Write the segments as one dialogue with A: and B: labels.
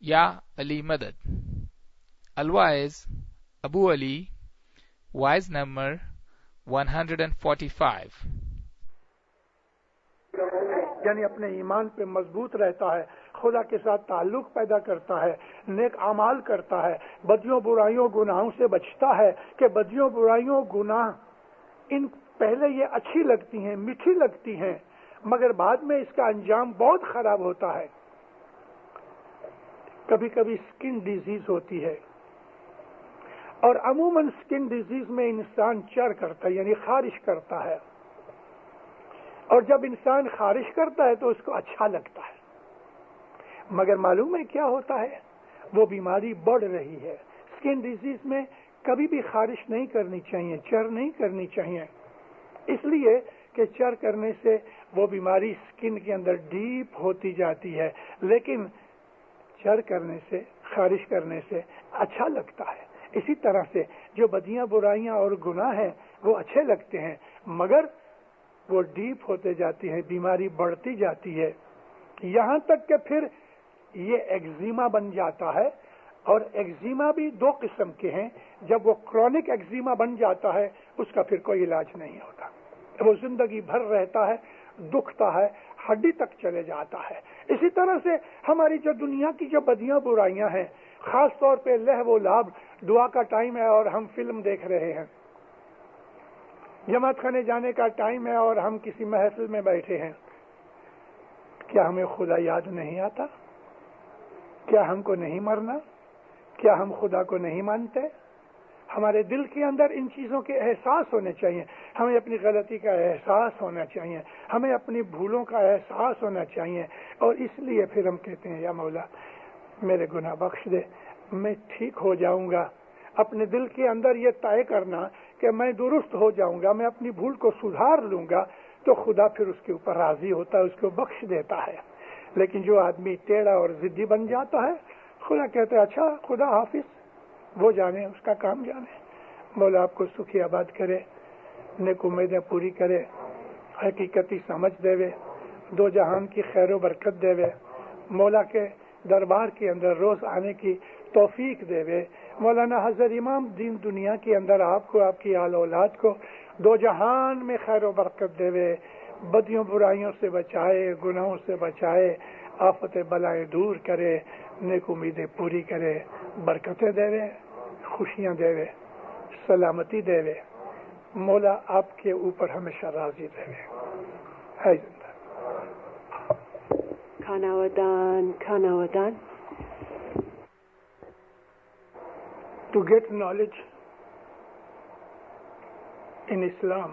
A: Ya Ali Madad. Alwais Abu Ali, wise number 145.
B: یعنی اپنے ایمان پہ مضبوط رہتا ہے، خدا کے ساتھ تعلق پیدا کرتا ہے، نیک اعمال کرتا ہے، بدیوں برائیوں گناہوں سے بچتا ہے کہ بدیوں برائیوں گناہ ان پہلے یہ اچھی لگتی ہیں، میٹھی لگتی ہیں، مگر بعد میں اس کا انجام بہت خراب ہوتا ہے۔ کبھی کبھی سکن ڈیزیز ہوتی ہے، اور عموماً سکن ڈیزیز میں انسان چر کرتا ہے، یعنی خارش کرتا ہے، اور جب انسان خارش کرتا ہے تو اس کو اچھا لگتا ہے، مگر معلوم ہے کیا ہوتا ہے؟ وہ بیماری بڑھ رہی ہے۔ سکن ڈیزیز میں کبھی بھی خارش نہیں کرنی چاہیے، چر نہیں کرنی چاہیے، اس لیے کہ چر کرنے سے وہ بیماری سکن کے اندر ڈیپ ہوتی جاتی ہے، لیکن چر کرنے سے، خارش کرنے سے اچھا لگتا ہے۔ اسی طرح سے جو بدیاں برائیاں اور گناہ ہیں وہ اچھے لگتے ہیں، مگر وہ ڈیپ ہوتے جاتی ہیں، بیماری بڑھتی جاتی ہے، یہاں تک کہ پھر یہ ایگزیما بن جاتا ہے۔ اور ایگزیما بھی دو قسم کے ہیں، جب وہ کرونک ایگزیما بن جاتا ہے اس کا پھر کوئی علاج نہیں ہوتا، وہ زندگی بھر رہتا ہے، دکھتا ہے، ہڈی تک چلے جاتا ہے۔ اسی طرح سے ہماری جو دنیا کی جو بدیاں برائیاں ہیں، خاص طور پہ لہو و لعب، دعا کا ٹائم ہے اور ہم فلم دیکھ رہے ہیں، جماعت خانے جانے کا ٹائم ہے اور ہم کسی محفل میں بیٹھے ہیں، کیا ہمیں خدا یاد نہیں آتا؟ کیا ہم کو نہیں مرنا؟ کیا ہم خدا کو نہیں مانتے؟ ہمارے دل کے اندر ان چیزوں کے احساس ہونے چاہیے، ہمیں اپنی غلطی کا احساس ہونا چاہیے، ہمیں اپنی بھولوں کا احساس ہونا چاہیے، اور اس لیے پھر ہم کہتے ہیں یا مولا میرے گناہ بخش دے، میں ٹھیک ہو جاؤں گا۔ اپنے دل کے اندر یہ طے کرنا کہ میں درست ہو جاؤں گا، میں اپنی بھول کو سدھار لوں گا، تو خدا پھر اس کے اوپر راضی ہوتا ہے، اس کو بخش دیتا ہے۔ لیکن جو آدمی ٹیڑھا اور ضدی بن جاتا ہے، خدا کہتا ہے اچھا خدا حافظ، وہ جانے، اس کا کام جانے۔ مولا آپ کو سکھی آباد کرے، نیک امیدیں پوری کرے، حقیقتی سمجھ دے وے، دو جہان کی خیر و برکت دے وے، مولا کے دربار کے اندر روز آنے کی توفیق دے وے۔ مولانا حضرت امام دین دنیا کے اندر آپ کو، آپ کی آل اولاد کو دو جہان میں خیر و برکت دے وے، بدیوں برائیوں سے بچائے، گناہوں سے بچائے، آفت بلائیں دور کرے، نیک امیدیں پوری کرے، برکتیں دے وے، خوشیاں دے وے، سلامتی دے وے۔ مولا آپ کے اوپر ہمیشہ راضی رہے۔ ہے زندہ
C: کھانا ودان
B: To get knowledge in Islam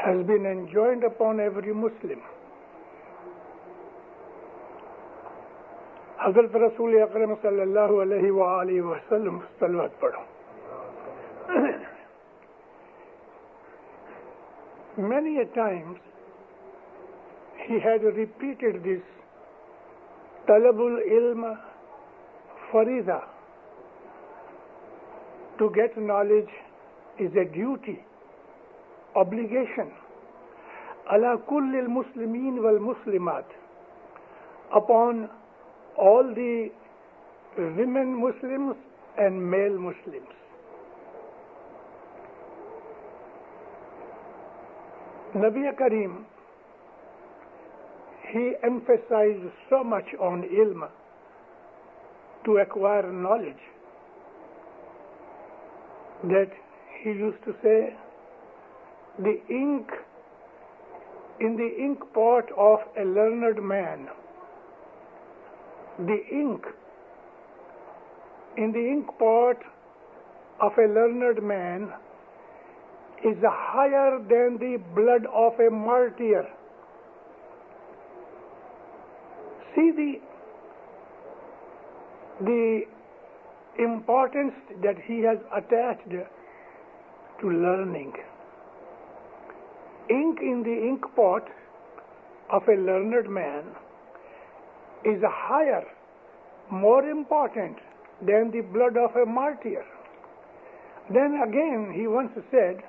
B: has been enjoined upon every Muslim. حضرت رسول اکرم صلی اللہ علیہ وآلہ وسلم صلوات پڑھو۔ Many a times he had repeated this talabul ilm farida. To get knowledge is a duty, obligation. Ala kulli al-muslimin wal-muslimat, upon all the women Muslims and male Muslims. Nabi Kareem, he emphasized so much on ilm, to acquire knowledge, that he used to say, the ink in the ink pot of a learned man, the ink in the ink pot of a learned man is higher than the blood of a martyr. See the importance that he has attached to learning. Ink in the ink pot of a learned man is higher, more important than the blood of a martyr. Then again he once said,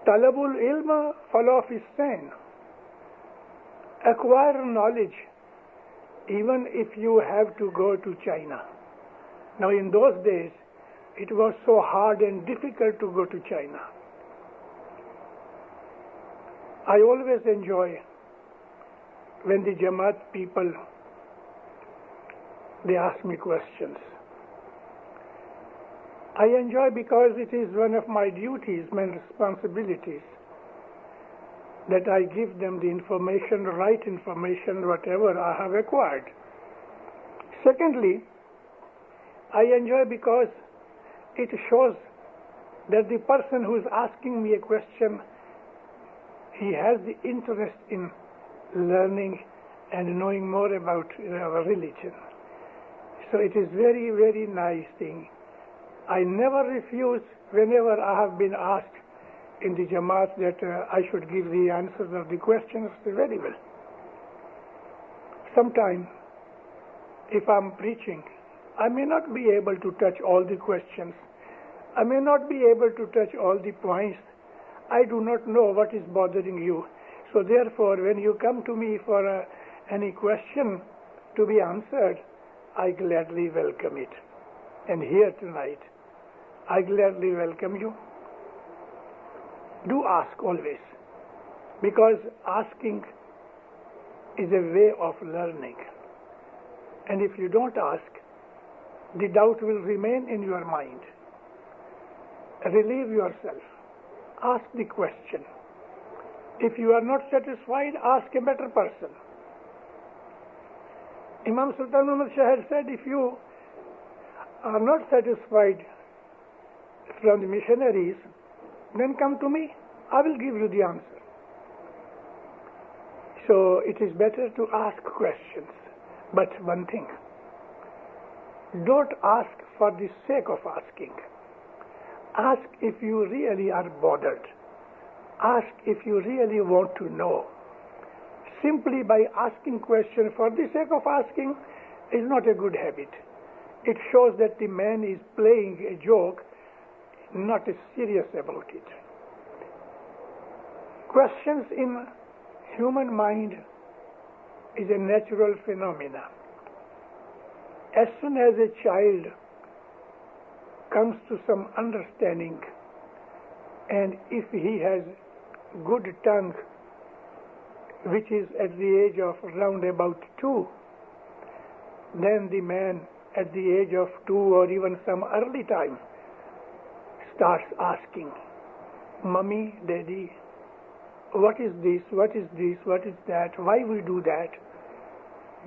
B: Talabul ilma falafisain, acquire knowledge even if you have to go to China. Now, in those days, it was so hard and difficult to go to China. I always enjoy when the Jamaat people, they ask me questions. I enjoy because it is one of my duties, my responsibilities, that I give them the information, right information, whatever I have acquired. Secondly, I enjoy because it shows that the person who is asking me a question, he has the interest in learning and knowing more about our religion. So it is very, very nice thing. I never refuse whenever I have been asked in the Jamaat that I should give the answers of the questions very well. Sometimes, if I'm preaching, I may not be able to touch all the questions. I may not be able to touch all the points. I do not know what is bothering you. So therefore, when you come to me for any question to be answered, I gladly welcome it. And here tonight, I gladly welcome you. Do ask always, because asking is a way of learning. And if you don't ask, the doubt will remain in your mind. Relieve yourself. Ask the question. If you are not satisfied, ask a better person. Imam Sultan Muhammad Shah had said, if you are not satisfied from the missionaries, then come to me. I will give you the answer. So it is better to ask questions. But one thing, don't ask for the sake of asking. Ask if you really are bothered. Ask if you really want to know. Simply by asking questions for the sake of asking is not a good habit. It shows that the man is playing a joke, not serious about it. Questions in human mind is a natural phenomenon. As soon as a child comes to some understanding, and if he has good tongue, which is at the age of round about 2, then the man at the age of 2 or even some early time starts asking, Mummy, Daddy, what is this, what is this, what is that, why we do that?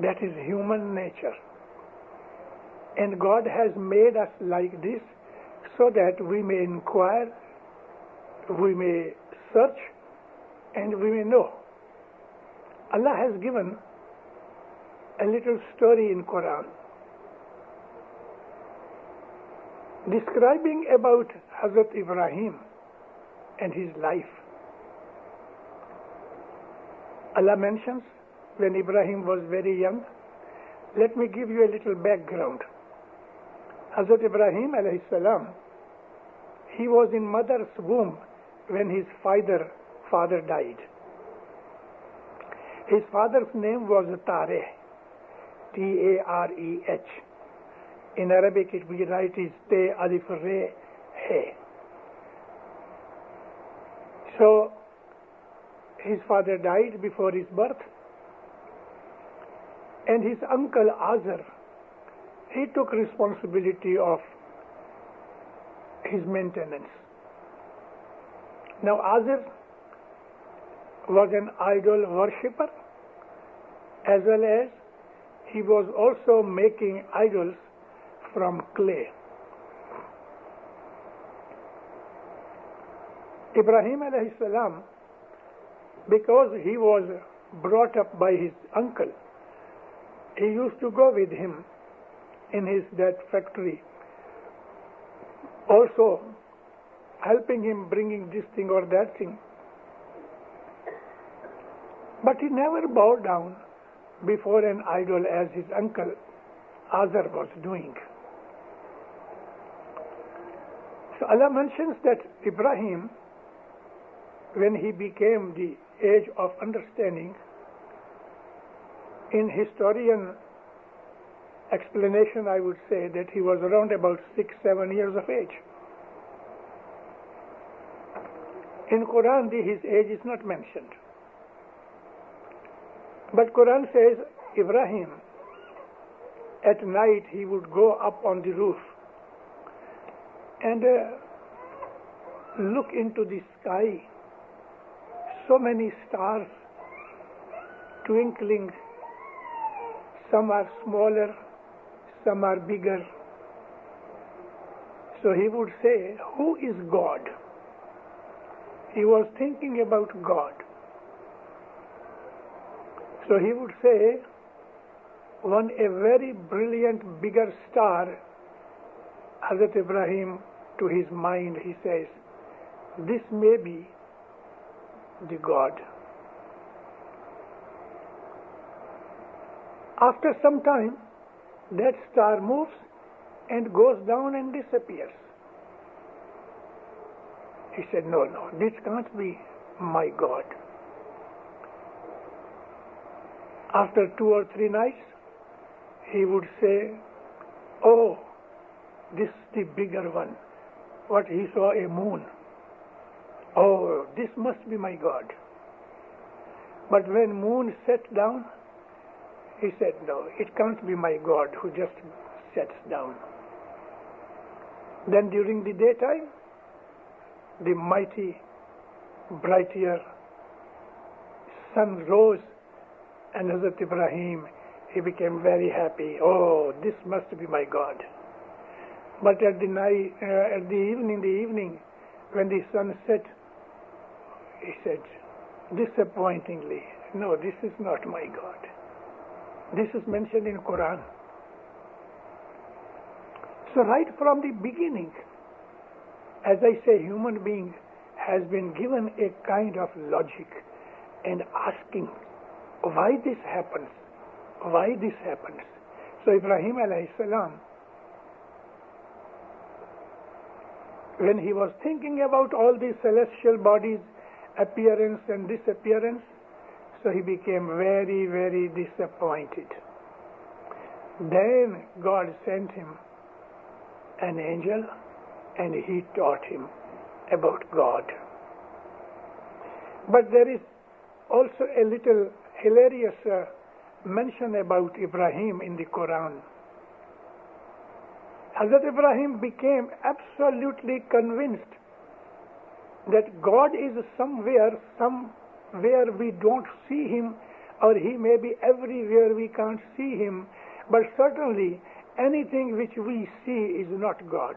B: That is human nature. And God has made us like this so that we may inquire, we may search, and we may know. Allah has given a little story in Quran describing about Hazrat Ibrahim and his life. Allah mentions when Ibrahim was very young. Let me give you a little background. Hazrat Ibrahim alayhi salam, he was in mother's womb when his father died. His father's name was Tareh, Tareh. In Arabic it we write is Te Alif Re He. So his father died before his birth, and his uncle Azar, he took responsibility of his maintenance. Now Azar was an idol worshipper, as well as he was also making idols from clay. Ibrahim alayhi salam, because he was brought up by his uncle, he used to go with him in that factory, also helping him bringing this thing or that thing. But he never bowed down before an idol as his uncle Azar was doing. So Allah mentions that Ibrahim, when he became the age of understanding, In historian explanation, I would say that he was around about 6-7 years of age. In Quran, his age is not mentioned. But Quran says Ibrahim, at night he would go up on the roof and look into the sky. So many stars twinkling. Some are smaller, some are bigger. So he would say, who is God? He was thinking about God. So he would say, when a very brilliant, bigger star, Hazrat Ibrahim, to his mind, he says, this may be the God. After some time, that star moves and goes down and disappears. He said, no, this can't be my God. After 2 or 3 nights, he would say, oh, this is the bigger one. What he saw, a moon. Oh, this must be my God. But when moon sat down, he said, no, it can't be my God who just sets down. Then during the daytime, the mighty, brighter sun rose, and Hazrat Ibrahim, he became very happy. Oh, this must be my God. But at the evening, when the sun set, he said, disappointingly, no, this is not my God. This is mentioned in Quran. So right from the beginning, as I say, human being has been given a kind of logic and asking why this happens, why this happens. So Ibrahim alayhi salam, when he was thinking about all these celestial bodies, appearance and disappearance, so he became very, very disappointed. Then God sent him an angel and he taught him about God. But there is also a little hilarious mention about Ibrahim in the Quran. Hazrat Ibrahim became absolutely convinced that God is somewhere we don't see him, or he may be everywhere we can't see him, but certainly anything which we see is not God.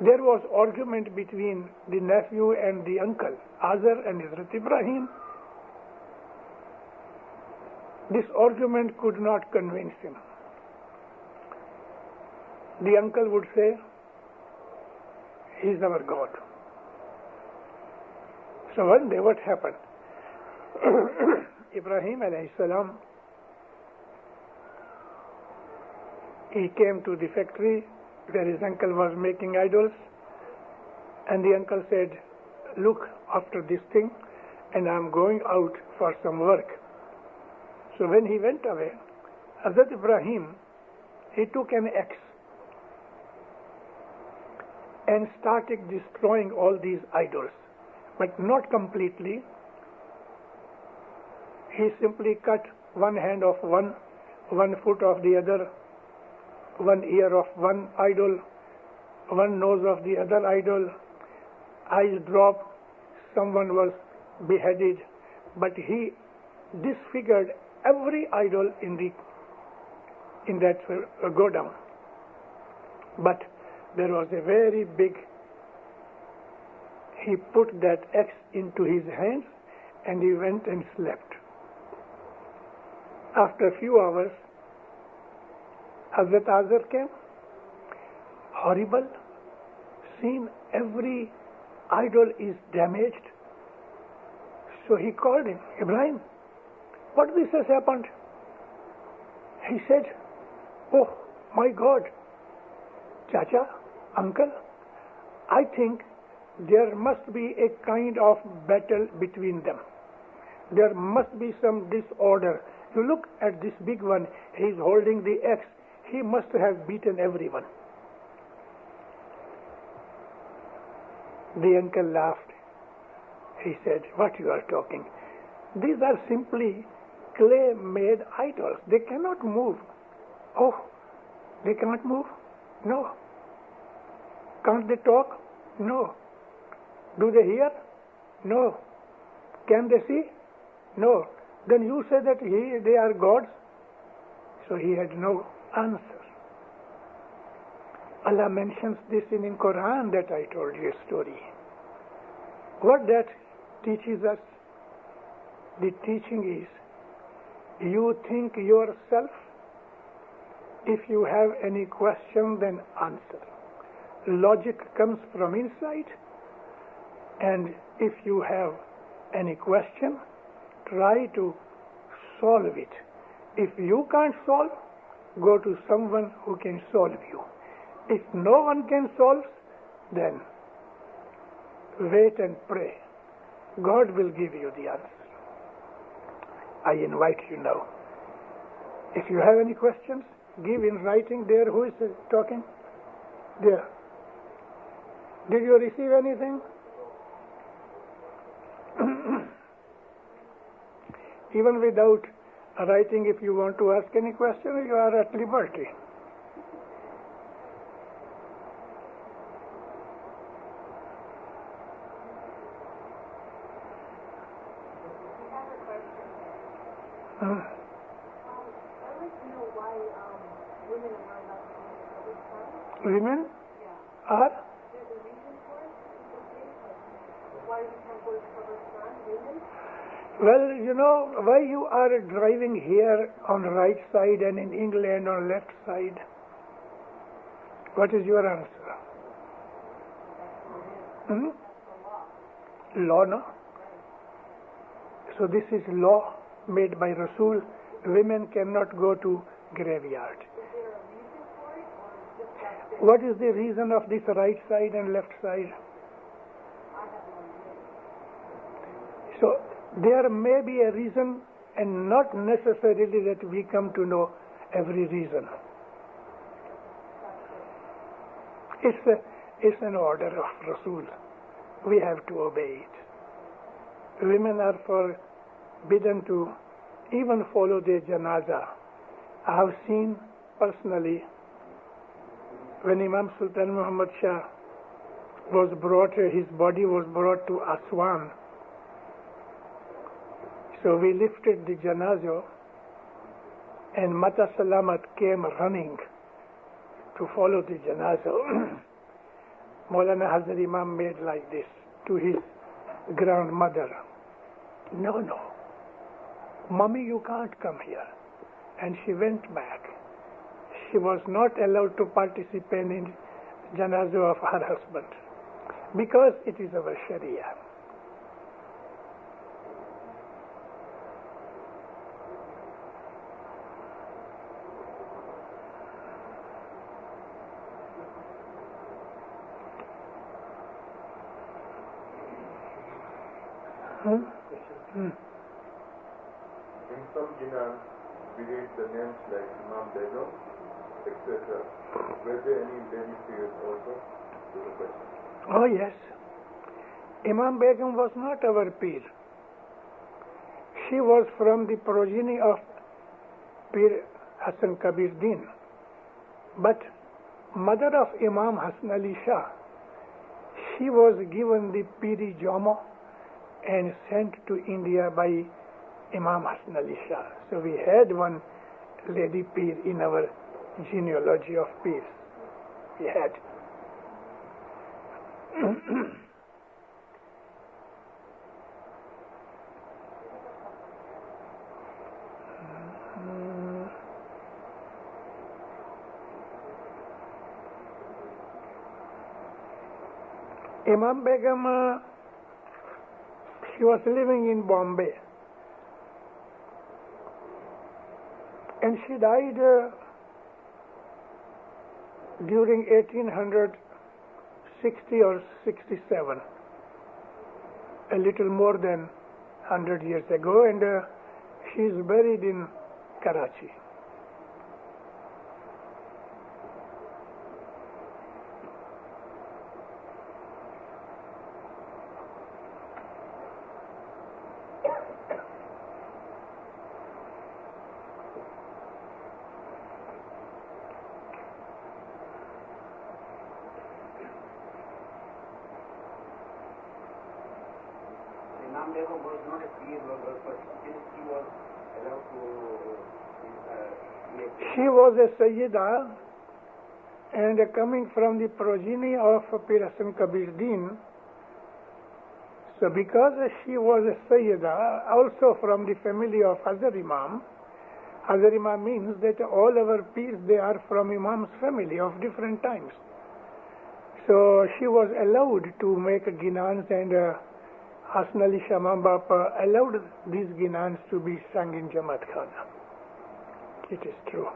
B: There was argument between the nephew and the uncle, Azar and Hazrat Ibrahim. This argument could not convince him. The uncle would say, he is our God. So one day what happened? Ibrahim alayhi salam, he came to the factory where his uncle was making idols, and the uncle said, look after this thing, and I'm going out for some work. So when he went away, Hazrat Ibrahim, he took an axe and started destroying all these idols, but not completely. He simply cut one hand of one foot of the other, one ear of one idol, one nose of the other idol, eyes dropped, someone was beheaded, but he disfigured every idol in that go down. But there was a very big, he put that axe into his hands and he went and slept. After a few hours, Hazrat Azar came. Horrible scene, every idol is damaged. So he called him, Ibrahim, what this has happened? He said, oh my God, Chacha, uncle, I think there must be a kind of battle between them. There must be some disorder. You look at this big one, he's holding the axe. He must have beaten everyone. The uncle laughed. He said, "What you are talking? These are simply clay-made idols. They cannot move." "Oh, they cannot move?" "No." "Can't they talk?" "No." "Do they hear?" "No." "Can they see?" "No." "Then you say that they are gods?" So he had no answer. Allah mentions this in Quran that I told you a story. What that teaches us? The teaching is, you think yourself. If you have any question, then answer. Logic comes from inside, and if you have any question, try to solve it. If you can't solve, go to someone who can solve you. If no one can solve, then wait and pray. God will give you the answer. I invite you now. If you have any questions, give in writing there. Who is talking? There. Did you receive anything? Even without writing, if you want to ask any question, you are at liberty. Women are? Well, you know, why you are driving here on right side and in England on left side? What is your answer? Law, no? So this is law made by Rasul. Women cannot go to graveyard. What is the reason of this right side and left side? So there may be a reason, and not necessarily that we come to know every reason. It's an order of Rasul. We have to obey it. Women are forbidden to even follow their janazah. I have seen personally when Imam Sultan Muhammad Shah was brought, his body was brought to Aswan. So we lifted the janazah, and Mata Salamat came running to follow the janazah. Maulana Hazrat Imam made like this to his grandmother. No, Mummy, you can't come here. And she went back. She was not allowed to participate in janazah of her husband because it is our Sharia.
D: In some Jinan, we read the names like Imam Begum, etc. Were there any lady figures also to the question?
B: Oh yes. Imam Begum was not our Pir. She was from the progeny of Pir Hassan Kabir Din. But mother of Imam Hassan Ali Shah, she was given the Piri Jama and sent to India by Imam Hassan Ali Shah. So we had one lady Pir in our genealogy of Pirs. We had. Imam Begum, she was living in Bombay, and she died during 1860 or 67, a little more than 100 years ago, and she is buried in Karachi.
E: Imam Begum was not a peer, but still she was allowed to make.
B: She was a Sayyida, and coming from the progeny of Pir Hasan Kabir Din. So because she was a Sayyida, also from the family of Hazar Imam means that all our peers, they are from Imam's family of different times. So she was allowed to make ginans, and Hasan Ali Shah Mam Bap allowed these ginans to be sung in Jamaat Khana. It is true.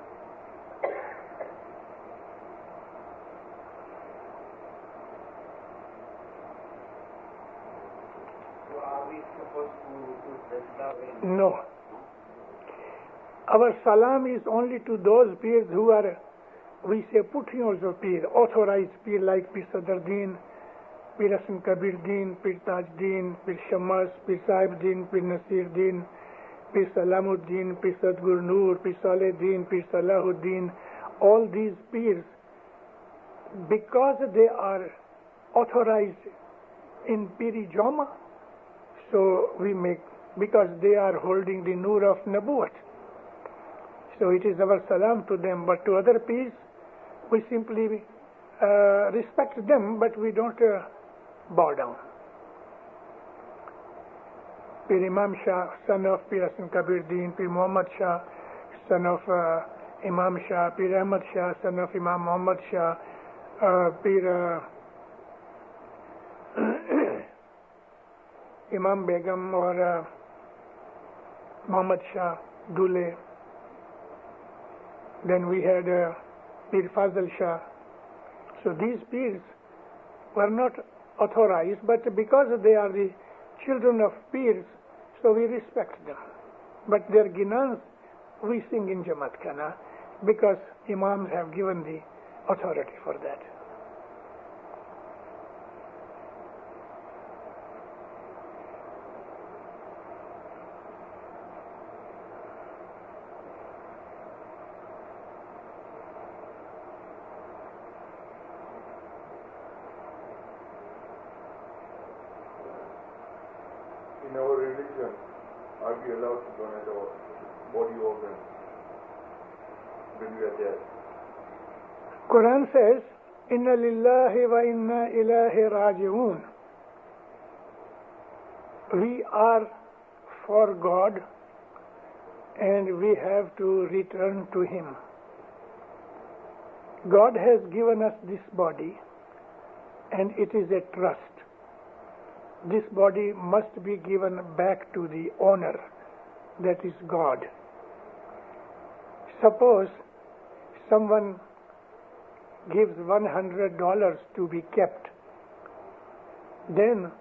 E: So are we supposed to Sajda?
B: No. Our salam is only to those peers who are, we say, puthiyos of peer, authorized peer like Pir Sadruddin, Pir Hasan Kabir Din, Pir Taj Din, Pir Shammas, Pir Sahib Din, Pir Nasir Din, Pir Salamuddin, Pir Sadgur Noor, Pir Saleh Din, Pir Salahuddin. All these peers, because they are authorized in Piri Jama, so we make, because they are holding the Noor of Nabuwat. So it is our salam to them, but to other peers, we simply respect them, but we don't bow down. Pir Imam Shah, son of Pir Hasan Kabir Din, Pir Muhammad Shah, son of Imam Shah, Pir Ahmad Shah, son of Imam Muhammad Shah, Pir Imam Begum or Muhammad Shah, Dule. Then we had Pir Fazal Shah. So these peers were not authorized, but because they are the children of peers, so we respect them. But their ginans we sing in Jamaat Khana because Imams have given the authority for that.
D: In our religion, are we allowed to donate our body organs when we are dead?
B: Quran says, Inna lillahi wa inna ilahi raji'un. We are for God and we have to return to Him. God has given us this body and it is a trust. This body must be given back to the owner, that is God. Suppose someone gives $100 to be kept. Then,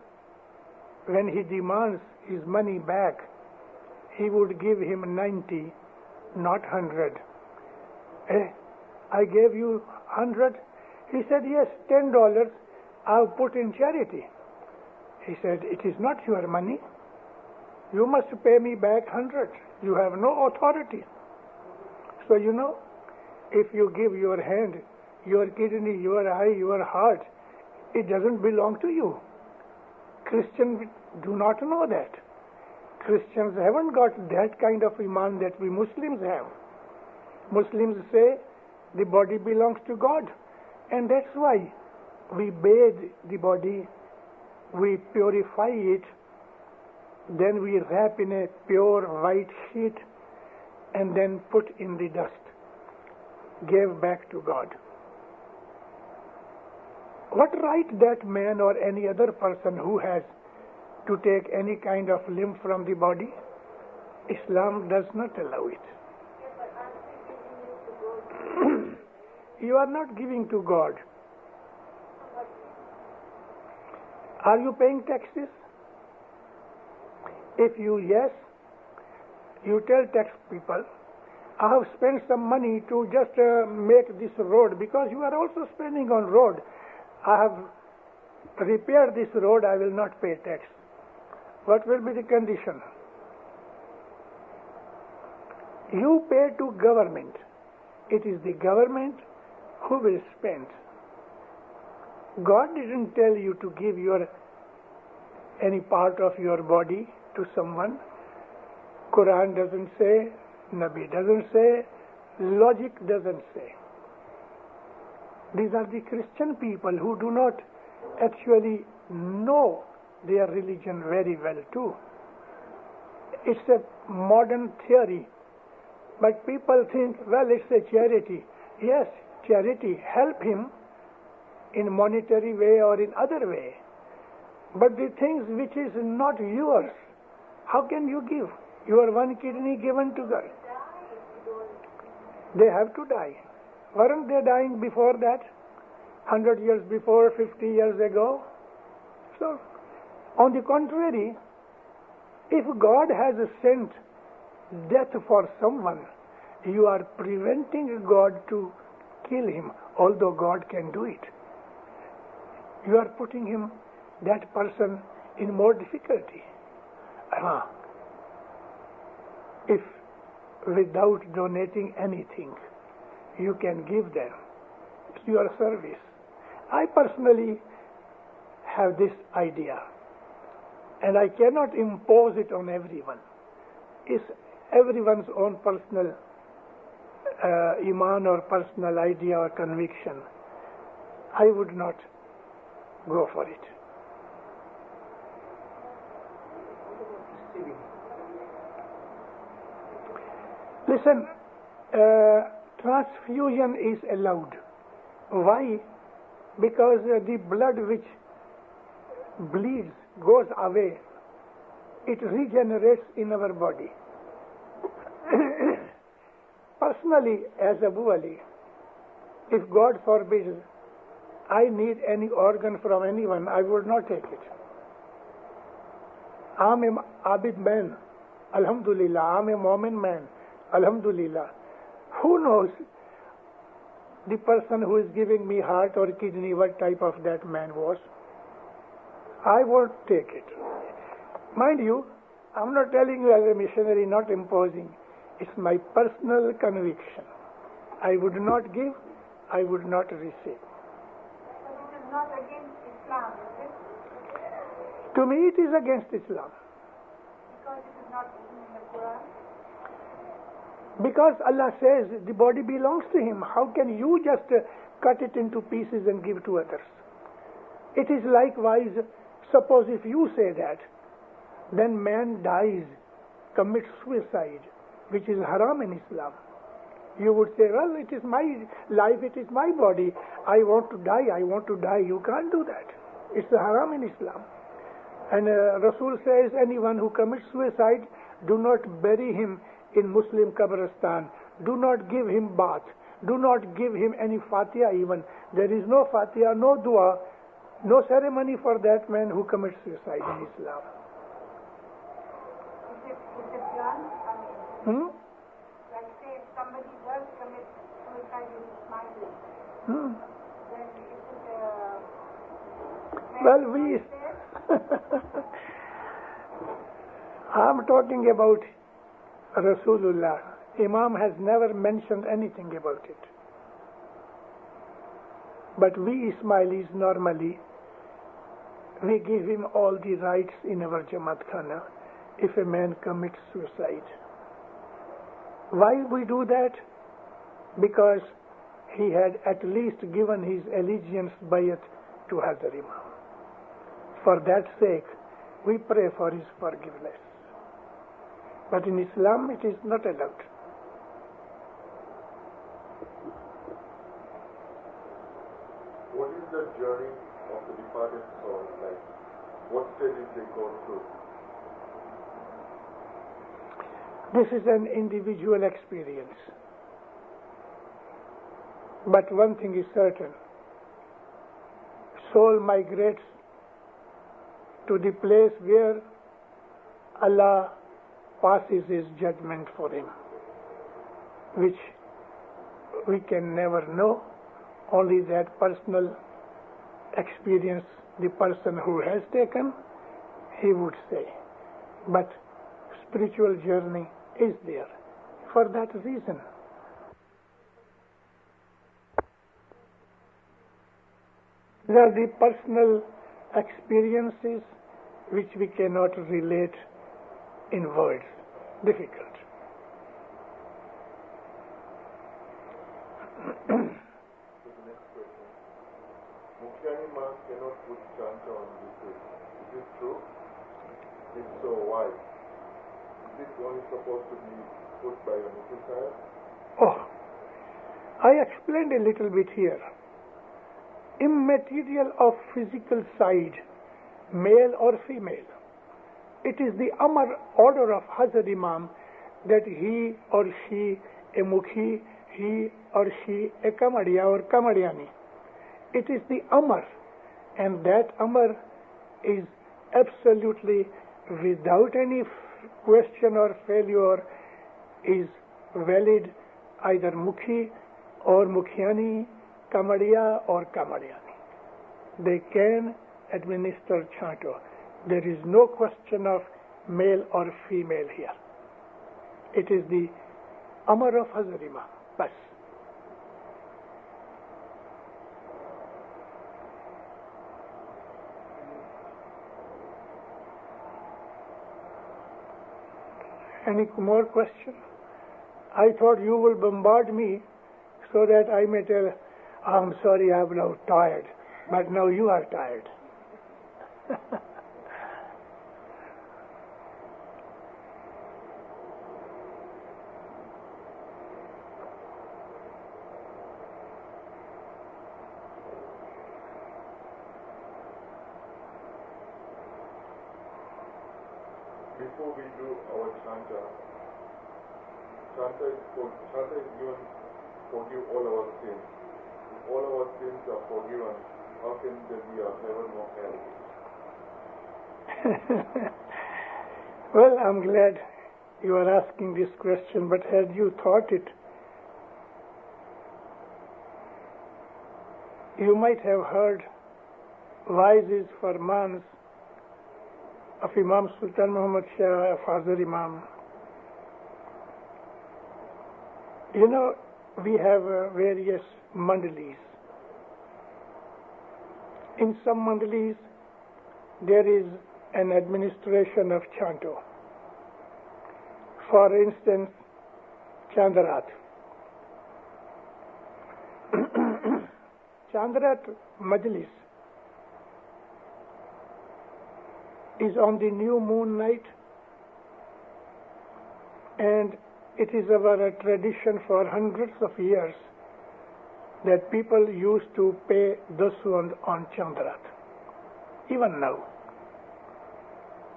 B: when he demands his money back, he would give him 90, not 100. I gave you 100? He said, yes, $10 I'll put in charity. He said, it is not your money. You must pay me back 100. You have no authority. So, if you give your hand, your kidney, your eye, your heart, it doesn't belong to you. Christians do not know that. Christians haven't got that kind of iman that we Muslims have. Muslims say the body belongs to God. And that's why we bathe the body, we purify it, then we wrap in a pure white sheet and then put in the dust. Give back to God. What right that man or any other person who has to take any kind of limb from the body? Islam does not allow it. You are not giving to God. Are you paying taxes? If yes, you tell tax people, I have spent some money to just make this road, because you are also spending on road. I have repaired this road, I will not pay tax. What will be the condition? You pay to government. It is the government who will spend. God didn't tell you to give any part of your body to someone. Quran doesn't say, Nabi doesn't say, logic doesn't say. These are the Christian people who do not actually know their religion very well too. It's a modern theory, but people think, well, it's a charity. Yes, charity, help him in monetary way or in other way. But the things which is not yours, how can you give? Your one kidney given to God. They have to die. Weren't they dying before that? 100 years before, 50 years ago? So, on the contrary, if God has sent death for someone, you are preventing God to kill him, although God can do it. You are putting that person in more difficulty. If without donating anything, you can give them, it's your service. I personally have this idea, and I cannot impose it on everyone. It's everyone's own personal iman or personal idea or conviction. I would not go for it. Listen, transfusion is allowed. Why? Because the blood which bleeds, goes away, it regenerates in our body. Personally, as Abu Ali, if God forbids I need any organ from anyone, I would not take it. I'm an Abid man, Alhamdulillah. I'm a Mu'min man, Alhamdulillah. Who knows the person who is giving me heart or kidney, what type of that man was? I won't take it. Mind you, I'm not telling you as a missionary, not imposing. It's my personal conviction. I would not give, I would not receive.
F: It is not against Islam, is it?
B: To me, it is against Islam.
F: Because it is not written in the Quran?
B: Because Allah says the body belongs to Him. How can you just cut it into pieces and give to others? It is likewise, suppose if you say that, then man dies, commits suicide, which is haram in Islam. You would say, well, it is my life, it is my body. I want to die, I want to die. You can't do that. It's haram in Islam. And Rasul says, anyone who commits suicide, do not bury him in Muslim Qabristan. Do not give him bath. Do not give him any Fatiha even. There is no Fatiha, no dua, no ceremony for that man who commits suicide in Islam.
F: Is it done? Like say, if somebody does commit suicide in smiling, then is it
B: well, I'm talking about Rasulullah. Imam has never mentioned anything about it. But we Ismailis normally, we give him all the rights in our Jamaat Khana if a man commits suicide. Why we do that? Because he had at least given his allegiance bayat to Hazrat Imam. For that sake, we pray for his forgiveness. But in Islam, it is not allowed.
D: What is the journey of the departed soul like? What stages they go through?
B: This is an individual experience. But one thing is certain. Soul migrates to the place where Allah passes His judgment for him, which we can never know. Only that personal experience the person who has taken, he would say. But spiritual journey is there for that reason. These are the personal experiences which we cannot relate in words. Difficult.
D: Mukhani man cannot put chanta on liquid. Is it true? If so, why? Is it only supposed to be put by a Mukhi?
B: Oh, I explained a little bit here. Immaterial of physical side, male or female. It is the Amar order of Hazrat Imam that he or she a Mukhi, he or she a Kamadiya or Kamadiyani. It is the Amar, and that Amar is absolutely without any question or failure is valid, either Mukhi or Mukhyani, Kamadiya or Kamadiyani. They can administer chanto. There is no question of male or female here. It is the Amar of Hazrat Imam. Bas. Any more question? I thought you will bombard me so that I may tell, I'm sorry, I'm now tired. But now you are tired.
D: Before we do our chanta is given forgive all our sins. If all our sins are forgiven, how can there be a heaven or hell?
B: Well, I'm glad you are asking this question, but had you thought it, you might have heard Wise Farmans of Imam Sultan Muhammad Shah, of Hazrat Imam. You know, we have various mandalis. In some mandalis, there is an administration of chanto. For instance, Chandarat. Chandarat Majlis is on the new moon night, and it is our tradition for hundreds of years that people used to pay daswand on Chandarat. Even now,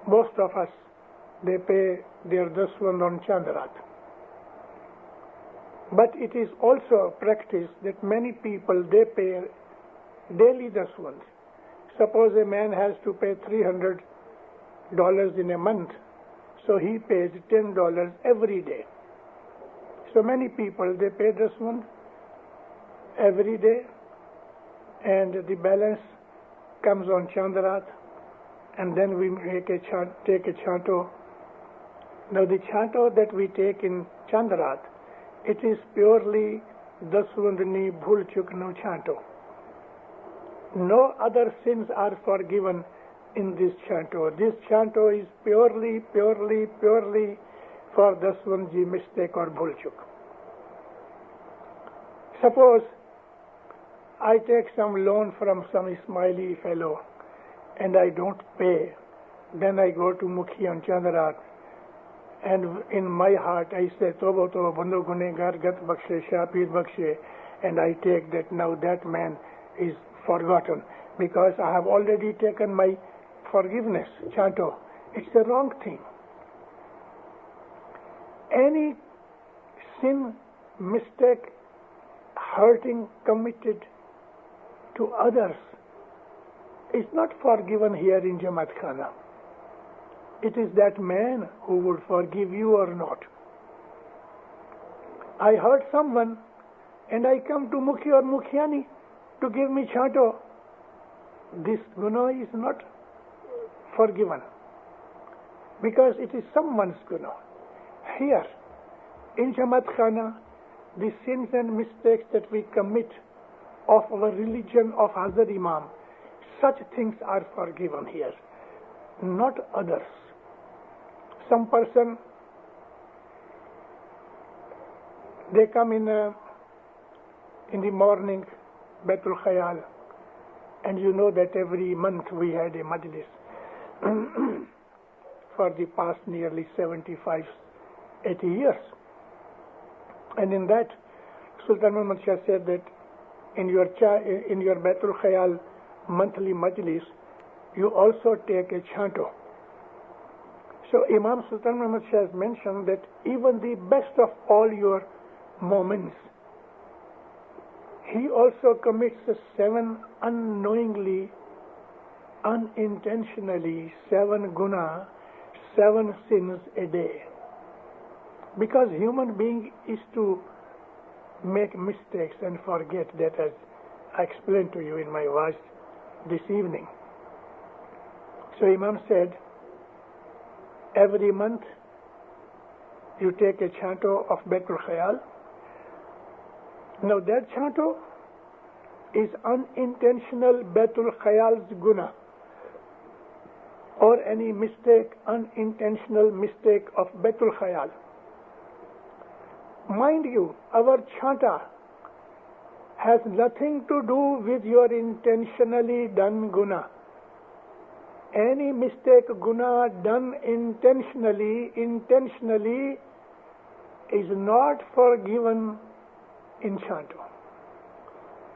B: most of us, they pay their daswand on Chandarat. But it is also a practice that many people, they pay daily daswand. Suppose a man has to pay $300 in a month, so he pays $10 every day. So many people, they pay daswand every day, and the balance comes on Chandarat, and then we take a chanto. Now the chanto that we take in Chandarat, it is purely daswandni bhul chuk no chanto. No other sins are forgiven in this chanto. This chanto is purely for daswandji mistake or bhul chuk. Suppose I take some loan from some Ismaili fellow and I don't pay, then I go to Mukhi on Chandarat, and in my heart I say, Toba Toba Bandhu Gunegar Gat Bakshe Shapir Bakshe, and I take that now that man is forgotten because I have already taken my forgiveness, chanto. It's a wrong thing. Any sin, mistake, hurting committed to others is not forgiven here in Jamaat Khana. it is that man who would forgive you or not. I hurt someone and I come to Mukhi or Mukhiani to give me chanto. This guna is not forgiven because it is someone's guna. Here, in Jamaat Khana, the sins and mistakes that we commit of our religion of Hazrat Imam, such things are forgiven here, not others. Some person, they come in the morning, Baitul Khayal, and you know that every month we had a majlis for the past nearly 75, 80 years. And in that, Sultan Muhammad Shah said that in your Baitul Khayal monthly majlis, you also take a chanto. So Imam Sultan Muhammad Shah has mentioned that even the best of all your moments, he also commits 7 unknowingly, unintentionally, 7 guna, 7 sins a day. Because human being is to make mistakes and forget, that as I explained to you in my voice this evening. So Imam said, every month you take a chanto of Baitul Khayal. Now that chanto is unintentional Baitul Khayal's guna, or any mistake, unintentional mistake of Baitul Khayal. Mind you, our chanta has nothing to do with your intentionally done guna. Any mistake guna done intentionally is not forgiven in chanto.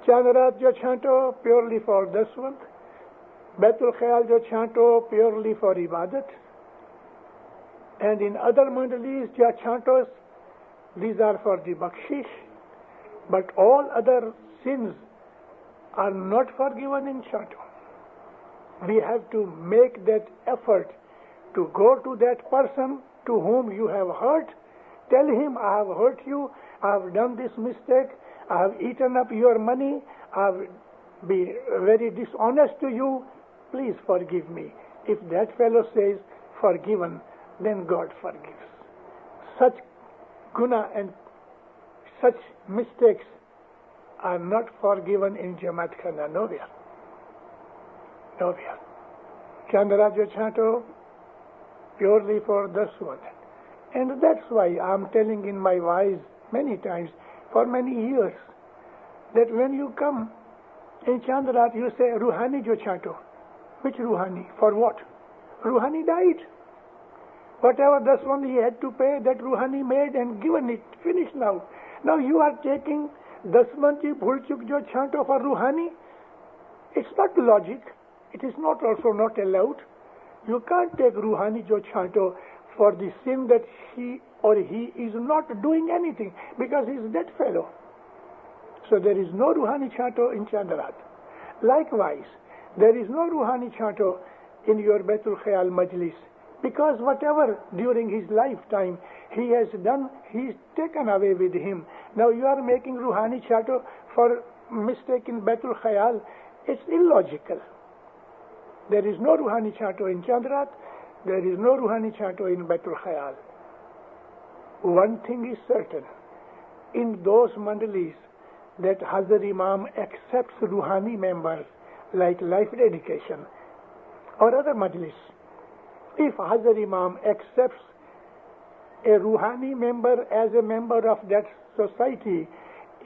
B: Chandarat jo chanto purely for daswant, Baitul Khayal jo chanto purely for ibadat, and in other mandalis jo chantos, these are for the bakshish, but all other sins are not forgiven in chanto. We have to make that effort to go to that person to whom you have hurt, tell him, I have hurt you, I have done this mistake, I have eaten up your money, I have been very dishonest to you, please forgive me. If that fellow says forgiven, then God forgives. Such guna and such mistakes are not forgiven in Jamaat Khana, nowhere. Nowhere. Chandarajo Chanto, purely for daswant. And that's why I'm telling in my voice many times, for many years, that when you come in Chandarat, you say, Ruhani jo chanto. Which Ruhani? For what? Ruhani died. Whatever daswant he had to pay, that Ruhani made and given it. Finished now. Now you are taking daswanti bhulchuk jo chanto for Ruhani. It's not logic. It is not also not allowed. You can't take Ruhani jo chanto for the sin that she or he is not doing anything, because he is a dead fellow. So there is no Ruhani chanto in Chandarat. Likewise, there is no Ruhani chanto in your Baitul Khayal Majlis, because whatever during his lifetime he has done, he is taken away with him. Now you are making Ruhani chanto for mistake in Baitul Khayal. It's illogical. There is no Ruhani chanto in Chandarat. There is no Ruhani chanto in Baitul Khayal. One thing is certain. In those mandalis that Hazrat Imam accepts Ruhani members, like life dedication or other majlis, if Hazrat Imam accepts a Ruhani member as a member of that society,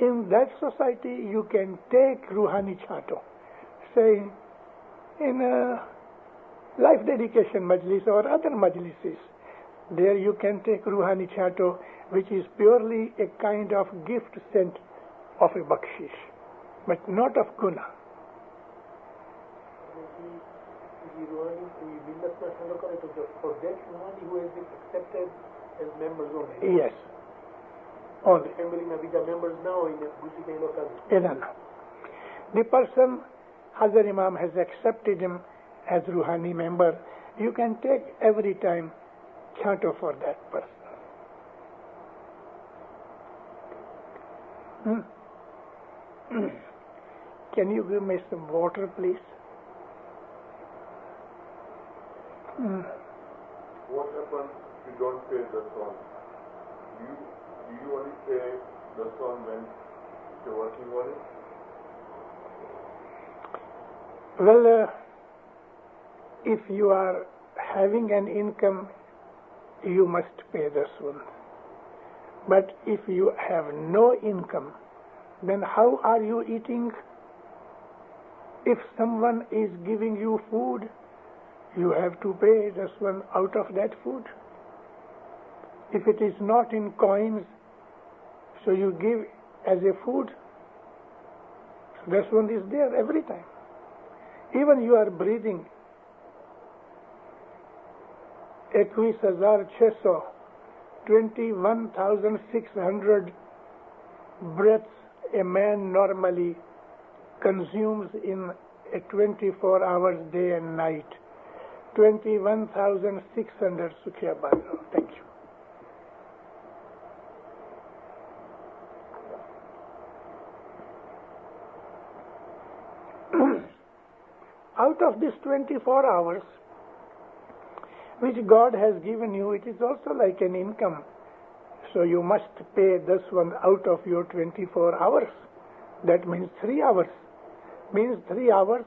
B: in that society you can take Ruhani chanto. Say, in a life dedication majlis or other majlises, there you can take Ruhani chanto, which is purely a kind of gift sent of a bakshish, but not of guna.
G: For that Ruhani who has been accepted as members only.
B: Yes. Only.
G: The family may be the members now in the Gusi local.
B: No. The person, Hazrat Imam has accepted him as Ruhani member, you can take every time kyanto for that person. Can you give me some water, please?
D: What happens if you don't pay the son? Do you only pay the son when you're working on it?
B: Well, if you are having an income, you must pay the son. But if you have no income, then how are you eating? If someone is giving you food, you have to pay the son out of that food. If it is not in coins, so you give as a food, this one is there every time. Even you are breathing 21,600, 21,600 breaths a man normally consumes in a 24 hours day and night. 21,600 Sukhya Bhadra. Thank you. Out of this 24 hours, which God has given you, it is also like an income. So you must pay this one out of your 24 hours. That means 3 hours. Means 3 hours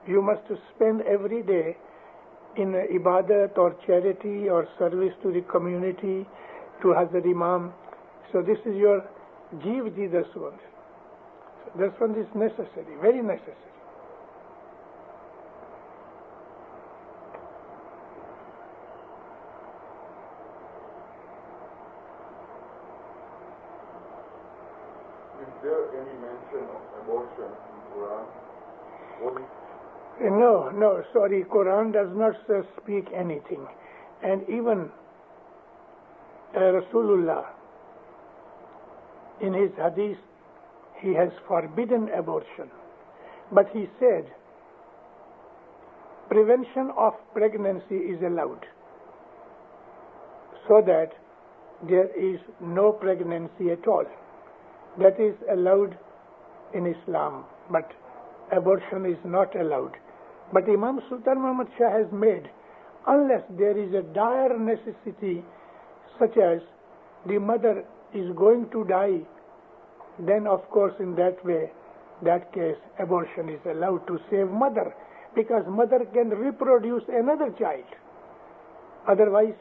B: you must spend every day in ibadat or charity or service to the community, to Hazrat Imam. So this is your Jeev Ji this one. So this one is necessary, very necessary.
D: Is there any mention of abortion in Quran?
B: No, sorry, Quran does not speak anything. And even Rasulullah, in his hadith, he has forbidden abortion. But he said, prevention of pregnancy is allowed, so that there is no pregnancy at all. That is allowed in Islam, but abortion is not allowed. But Imam Sultan Muhammad Shah has made, unless there is a dire necessity, such as the mother is going to die, then of course in that way, that case abortion is allowed to save mother, because mother can reproduce another child. Otherwise,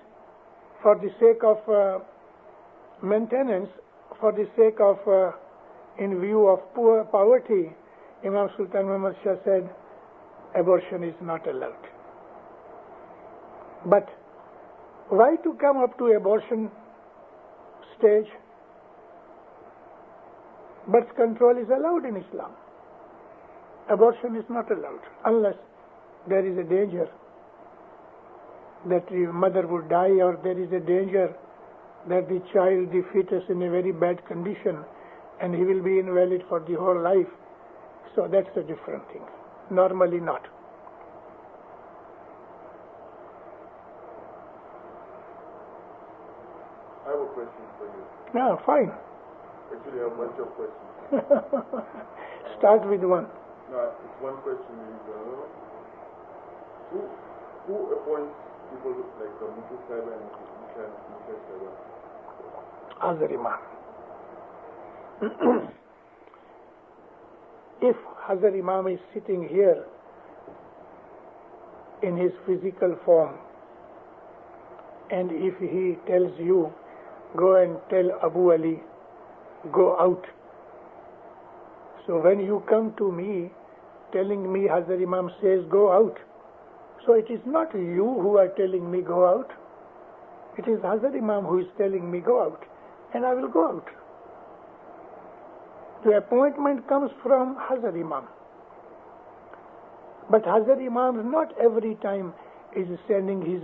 B: for the sake of maintenance, for the sake of, in view of poverty, Imam Sultan Muhammad Shah said, abortion is not allowed. But why to come up to abortion stage? Birth control is allowed in Islam. Abortion is not allowed unless there is a danger that the mother would die, or there is a danger that the child, the fetus, in a very bad condition and he will be invalid for the whole life. So that's a different thing. Normally not.
D: I have a question for you.
B: Yeah, fine.
D: Actually, I have a bunch of questions.
B: Start with one.
D: No, it's one question is, who appoints people like Mufti Sahib and Mufti Sahib?
B: Hazrat Imam. If Hazrat Imam is sitting here in his physical form, and if he tells you, go and tell Abu Ali, go out. So when you come to me telling me Hazrat Imam says go out, so it is not you who are telling me go out. It is Hazrat Imam who is telling me go out, and I will go out. The appointment comes from Hazrat Imam. But Hazrat Imam not every time is sending his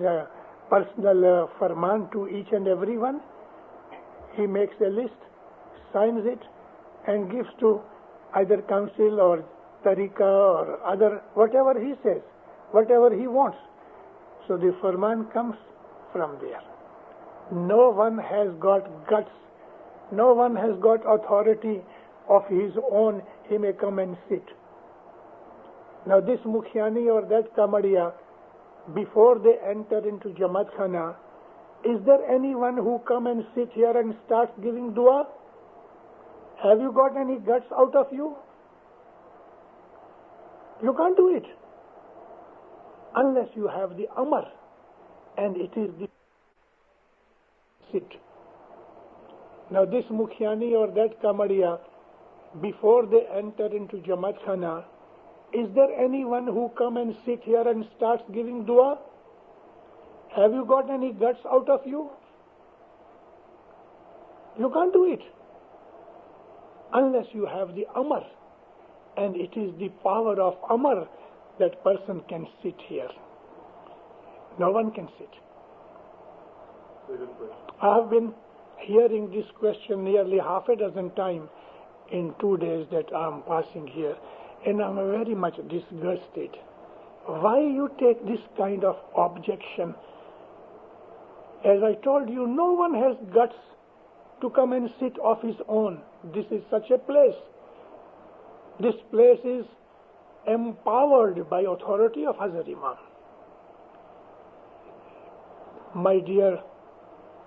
B: personal farman to each and every one. He makes a list, signs it, and gives to either council or tariqa or other, whatever he says, whatever he wants. So the Farman comes from there. No one has got guts, no one has got authority of his own, he may come and sit. Now this Mukhyani or that Kamadia, before they enter into Jamaat Khana, is there anyone who come and sit here and starts giving dua? Have you got any guts out of you? You can't do it unless you have the Amar, and it is the sit. Now this Mukhyani or that Kamadia, before they enter into Jamaat Khana, is there anyone who come and sit here and starts giving dua? Have you got any guts out of you? You can't do it unless you have the Amar, and it is the power of Amar that person can sit here. No one can sit. I have been hearing this question nearly half a dozen times in 2 days that I am passing here, and I am very much disgusted. Why you take this kind of objection? As I told you, no one has guts to come and sit of his own. This is such a place. This place is empowered by authority of Hazrat Imam. My dear,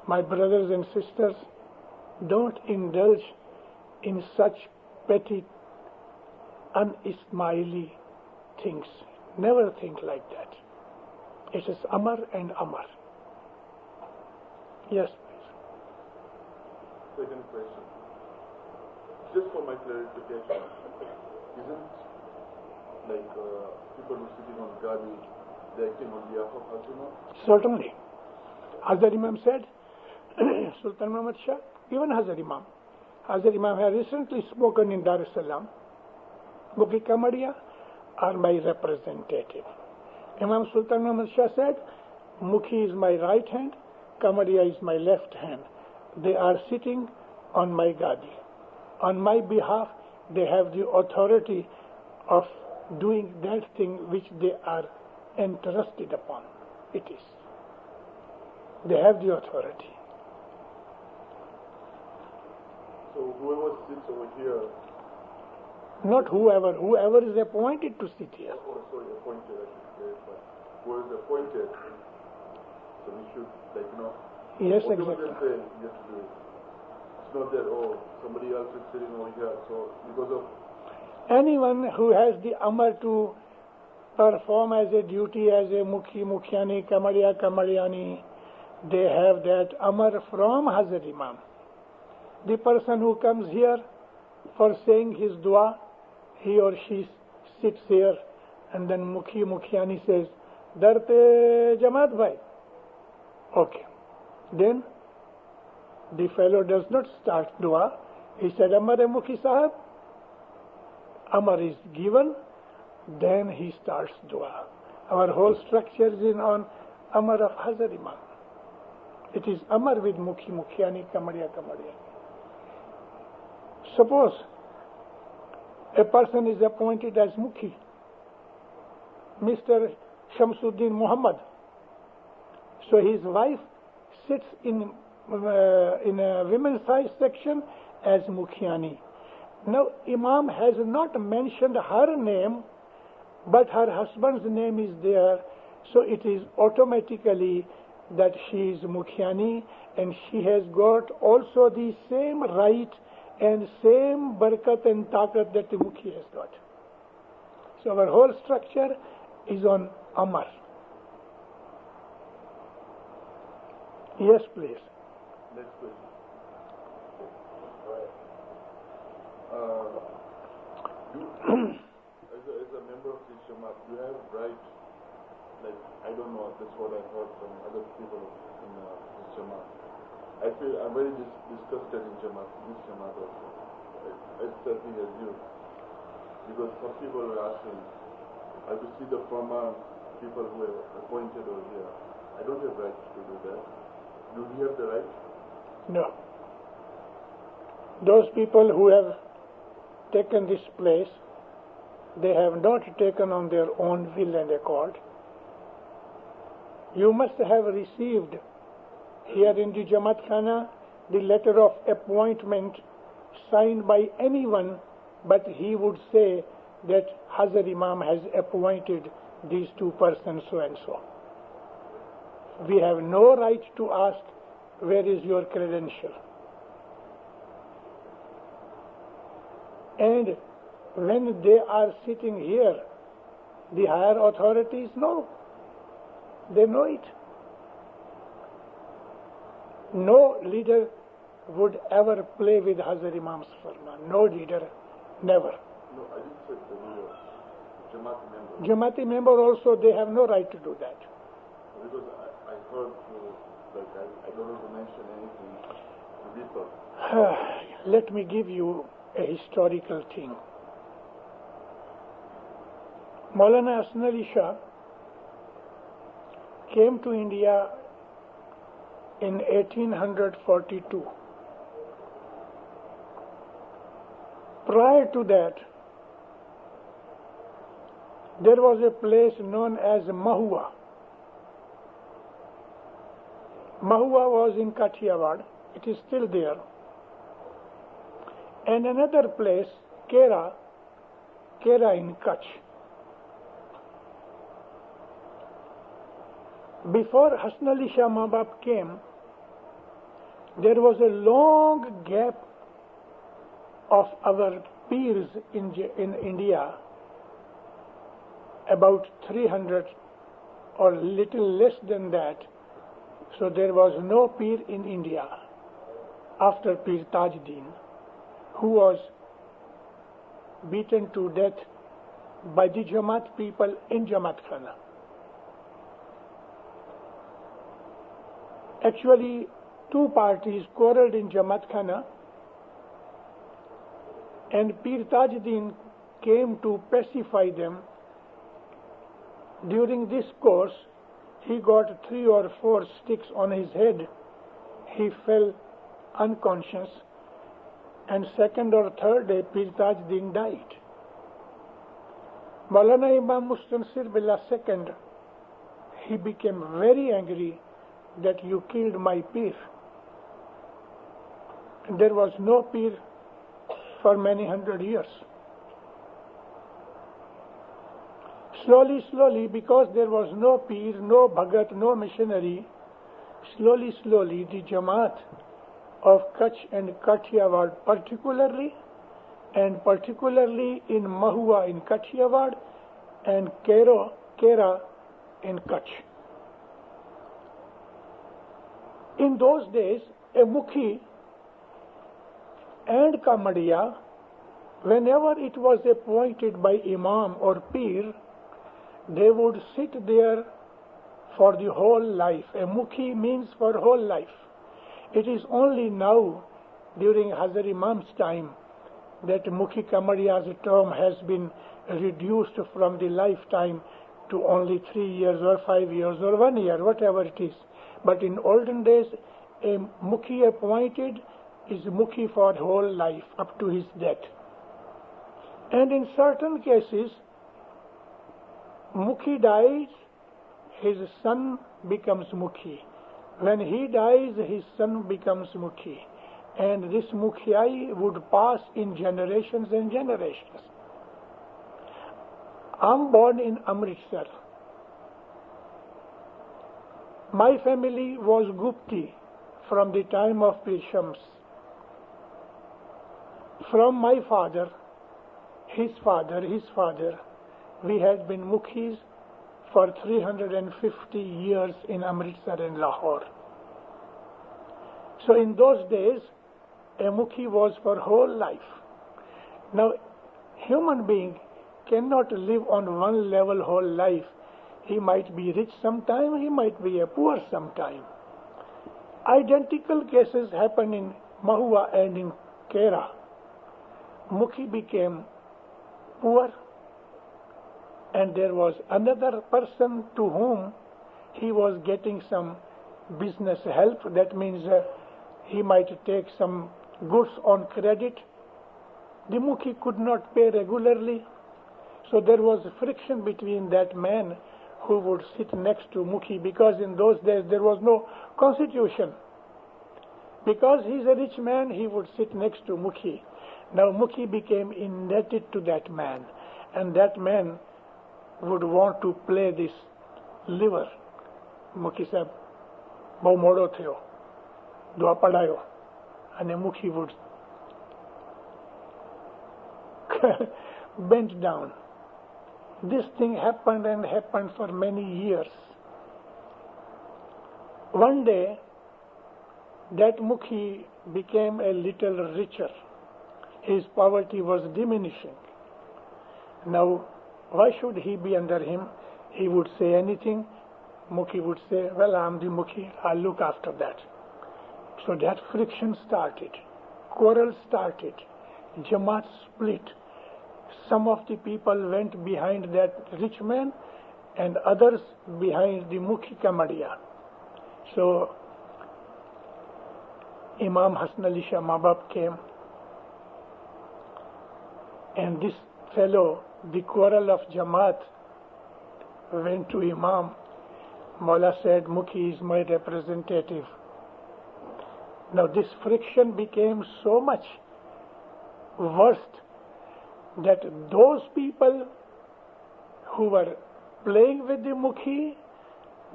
B: my brothers and sisters, don't indulge in such petty, un-Ismaili things. Never think like that. It is Amar and Amar. Yes, please.
D: Second question. Just for my clarification, isn't like people who are sitting on Gadi, they're acting on behalf of Hazrat?
B: Certainly. Hazrat Imam said, Sultan Muhammad Shah, even Hazrat Imam. Hazrat Imam has recently spoken in Dar es Salaam. Mukhi Kamadia are my representative. Imam Sultan Muhammad Shah said, Mukhi is my right hand, Kamadia is my left hand. They are sitting on my Gadi. On my behalf, they have the authority of doing that thing which they are entrusted upon. It is. They have the authority.
D: So whoever sits over here...
B: Not whoever. Whoever is appointed to sit here.
D: Oh, sorry, appointed, I should clarify. Whoever is appointed, so we should, like, you know...
B: Yes,
D: whatever
B: exactly.
D: they say, you have to do it. It's not that, oh, somebody else is sitting over here, so because of...
B: Anyone who has the Amar to perform as a duty as a Mukhi, Mukhyani, Kamadia, Kamadiani, they have that Amar from Hazrat Imam. The person who comes here for saying his dua, he or she sits here, and then Mukhi, Mukhyani says, Darte Jamaat Bhai. Okay. Then the fellow does not start dua. He said, Amar Mukhi Sahab. Amar is given, then he starts dua. Our whole structure is on Amar of Hazrat Imam. It is Amar with Mukhi, Mukhyani, Kamadia, Kamadia. Suppose a person is appointed as Mukhi, Mr. Shamsuddin Muhammad. So his wife sits in a women's size section as Mukhyani. Now Imam has not mentioned her name, but her husband's name is there, so it is automatically that she is Mukhyani, and she has got also the same right and same barakat and taqat that the Mukhi has got. So our whole structure is on Amar. Yes, please.
D: Next question. As a member of this Jamaat, you have right, like, I don't know, that's what I heard from other people in this Jamaat. I feel I'm very disgusted in Jamaat, this Jamaat also. As certainly as you. Because some people are asking, I could see the former people who are appointed over here. I don't have right to do that. Do we have the right?
B: No. Those people who have taken this place, they have not taken on their own will and accord. You must have received here in the Jamaat Khana the letter of appointment signed by anyone, but he would say that Hazrat Imam has appointed these two persons so and so. We have no right to ask, where is your credential? And when they are sitting here, the higher authorities know. They know it. No leader would ever play with Hazrat Imam's Farman. No leader, never.
D: No, I didn't say the leader. Jamaati member.
B: Jamaati member also, they have no right to do that.
D: Because I heard, I don't want to mention anything to people.
B: Let me give you a historical thing. Maulana Hasan Ali Shah came to India in 1842. Prior to that, there was a place known as Mahua. Mahua was in Kathiawad. It is still there. And another place, Kera in Kutch. Before Hasan Ali Shah Mabab came, there was a long gap of our peers in India, about 300 or little less than that. So there was no peer in India after Pir Tajuddin, who was beaten to death by the Jamaat people in Jamaat Khana. Actually, two parties quarreled in Jamaat Khana, and Pir Tajuddin came to pacify them. During this course, he got 3 or 4 sticks on his head. He fell unconscious, and second or third day, Pir Tajuddin died. Maulana Imam Mustansir Billah II, he became very angry that you killed my Pir. There was no Pir for many hundred years. Slowly, because there was no Pir, no Bhagat, no missionary, slowly, the Jamaat of Kutch and Kathiawad particularly in Mahua in Kathiawad and Kera in Kutch. In those days, a Mukhi and Kamadiya, whenever it was appointed by Imam or Pir, they would sit there for the whole life. A Mukhi means for whole life. It is only now, during Hazrat Imam's time, that Mukhi Kamadiya's term has been reduced from the lifetime to only 3 years or 5 years or 1 year, whatever it is. But in olden days, a Mukhi appointed is Mukhi for whole life up to his death. And in certain cases, Mukhi dies, his son becomes Mukhi. When he dies, his son becomes Mukhi. And this Mukhiai would pass in generations and generations. I'm born in Amritsar. My family was Gupti from the time of Pir Shams. From my father, his father, we had been Mukhis for 350 years in Amritsar and Lahore. So in those days, a Mukhi was for whole life. Now, human being cannot live on one level whole life. He might be rich sometime, he might be a poor sometime. Identical cases happen in Mahua and in Kera. Mukhi became poor, and there was another person to whom he was getting some business help. That means he might take some goods on credit. The Mukhi could not pay regularly, so there was friction between that man who would sit next to Mukhi, because in those days there was no constitution. Because he's a rich man, he would sit next to Mukhi. Now Mukhi became indebted to that man, and that man would want to play this liver. Mukhi said, બહુ મોડો થયો, દુઆ પડાયો, અને Mukhi would bend down. This thing happened and happened for many years. One day, that Mukhi became a little richer. His poverty was diminishing. Now, why should he be under him? He would say anything. Mukhi would say, well, I'm the Mukhi, I'll look after that. So that friction started. Quarrel started. Jamaat split. Some of the people went behind that rich man and others behind the Mukhi Kamadiya. So Imam Hasan Ali Shah Mabab came, and this fellow, the quarrel of Jamaat, went to Imam. Mawla said, Mukhi is my representative. Now this friction became so much worst that those people who were playing with the Mukhi,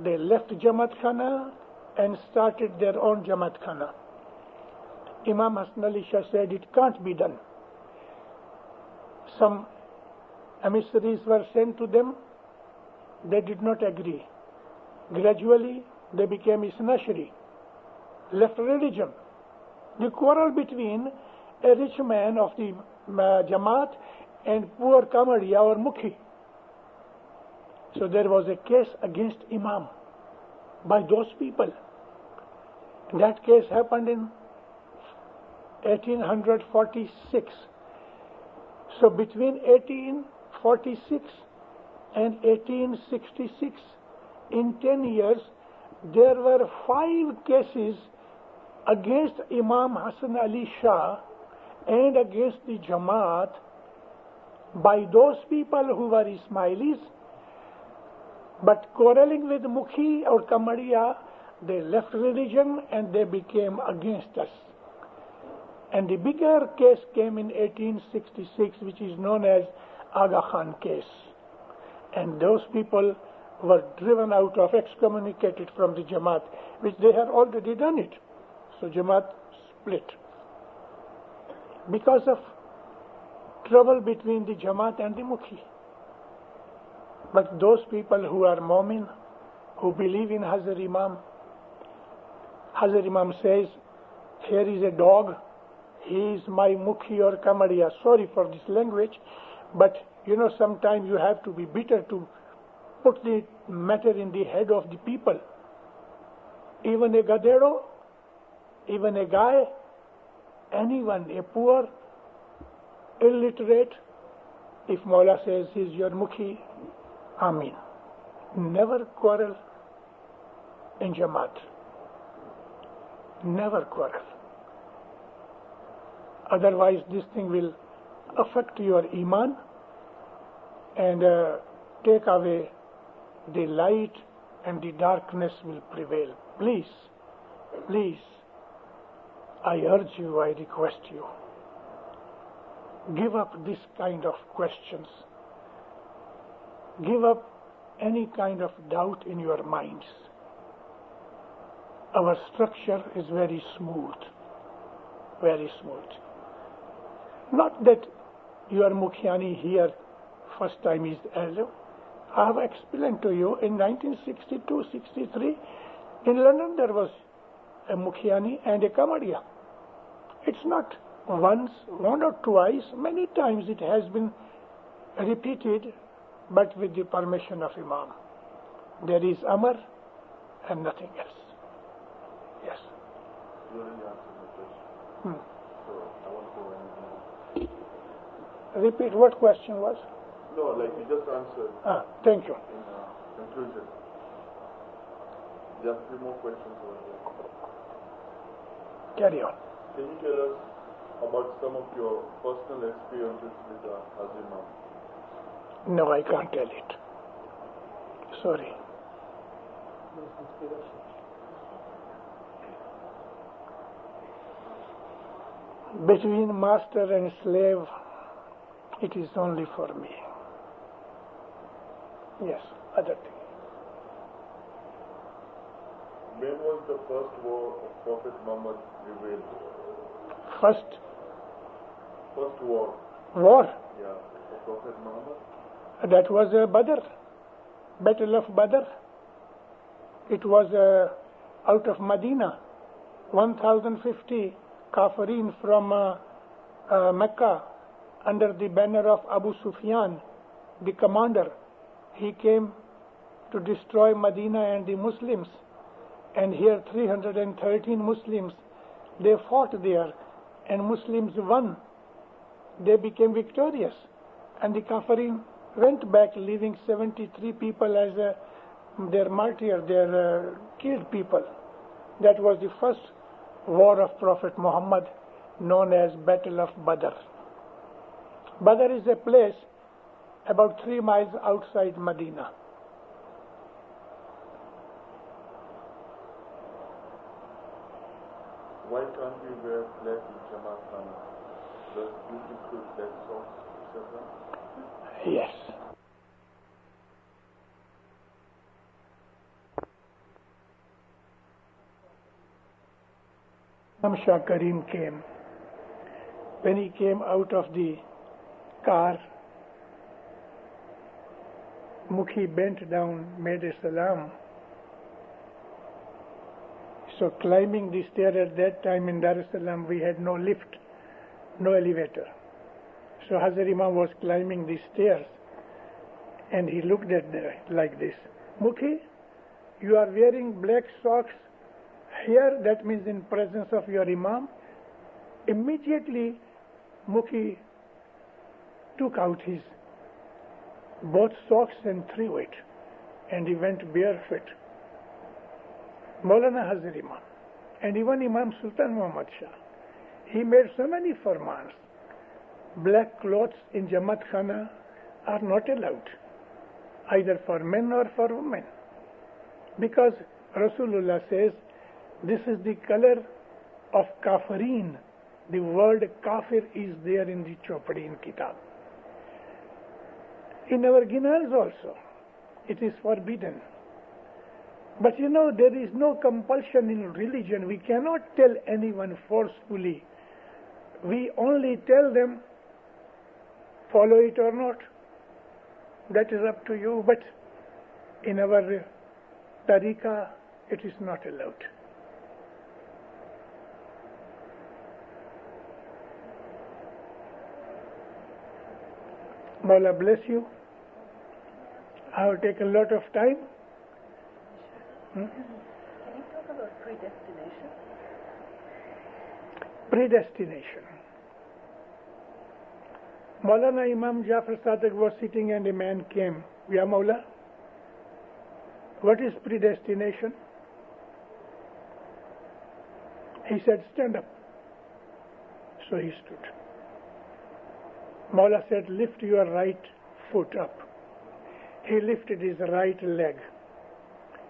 B: they left Jamaat Khana and started their own Jamaat Khana. Imam Hasan Ali Shah said it can't be done. Some emissaries were sent to them. They did not agree. Gradually, they became Isnashri, left religion. The quarrel between a rich man of the Jamaat and poor Kamadiya or Mukhi. So there was a case against Imam by those people. That case happened in 1846. So between 1846 and 1866, in 10 years, there were 5 cases against Imam Hasan Ali Shah and against the Jamaat by those people who were Ismailis, but quarreling with Mukhi or Kamadiya, they left religion and they became against us. And the bigger case came in 1866, which is known as Aga Khan case. And those people were driven out of, excommunicated from the Jamaat, which they had already done it. So Jamaat split. Because of trouble between the Jamaat and the Mukhi. But those people who are Mu'min, who believe in Hazar Imam says, here is a dog, he is my Mukhi or Kamadiya. Sorry for this language, but sometimes you have to be bitter to put the matter in the head of the people. Even a gadero, even a guy, anyone, a poor, illiterate, if Mawla says he's your Mukhi, Amin. Never quarrel in Jamaat. Never quarrel. Otherwise this thing will affect your Iman and take away the light, and the darkness will prevail. Please, please, I urge you, I request you, give up this kind of questions. Give up any kind of doubt in your minds. Our structure is very smooth. Very smooth. Not that your Mukhiani here first time is elder. I have explained to you in 1962-63 in London there was a Mukhiani and a Kamadiya. It's not once, one or twice, many times it has been repeated, but with the permission of Imam. There is Amar and nothing else. Yes.
D: You already answered my question. So I won't go any more.
B: Repeat what question was?
D: No, like you just answered.
B: Thank you.
D: In conclusion. There are 3 more questions over here.
B: Carry on.
D: Can you tell us about some of your personal experiences with Hazimam?
B: No, I can't tell it. Sorry. Between master and slave, it is only for me. Yes, other thing.
D: When was the first war of Prophet Muhammad revealed?
B: First
D: war.
B: War.
D: Yeah, of Prophet Muhammad.
B: That was Badr, Battle of Badr. It was out of Medina, 1,050 Kafirin from Mecca under the banner of Abu Sufyan, the commander. He came to destroy Medina and the Muslims. And here 313 Muslims, they fought there and Muslims won. They became victorious. And the Kafirin went back, leaving 73 people as their martyr, their killed people. That was the first war of Prophet Muhammad, known as Battle of Badr. Badr is a place about 3 miles outside Medina.
D: Why can't we wear black in Jamaat Khana? Does this include black socks, etc.?
B: Yes. Shah Karim came. When he came out of the car, Mukhi bent down, made a salam. So climbing the stair at that time in Dar es Salaam, we had no lift, no elevator. So Hazrat Imam was climbing the stairs and he looked at them like this. Mukhi, you are wearing black socks here, that means in presence of your Imam. Immediately Mukhi took out his both socks and threw it, and he went barefoot. Maulana Hazrat Imam and even Imam Sultan Muhammad Shah, he made so many farmans. Black clothes in Jamaat Khana are not allowed, either for men or for women, because Rasulullah says this is the color of Kafirin. The word Kafir is there in the Chopadi in Kitab. In our Ginars also, it is forbidden. But you know, there is no compulsion in religion. We cannot tell anyone forcefully. We only tell them, follow it or not. That is up to you. But in our tariqah, it is not allowed. Mawla bless you. I have taken a lot of time.
C: Can you talk about predestination?
B: Predestination. Maulana Imam Jafar Sadiq was sitting and a man came. Ya Maula, what is predestination? He said, stand up. So he stood. Maula said, lift your right foot up. He lifted his right leg.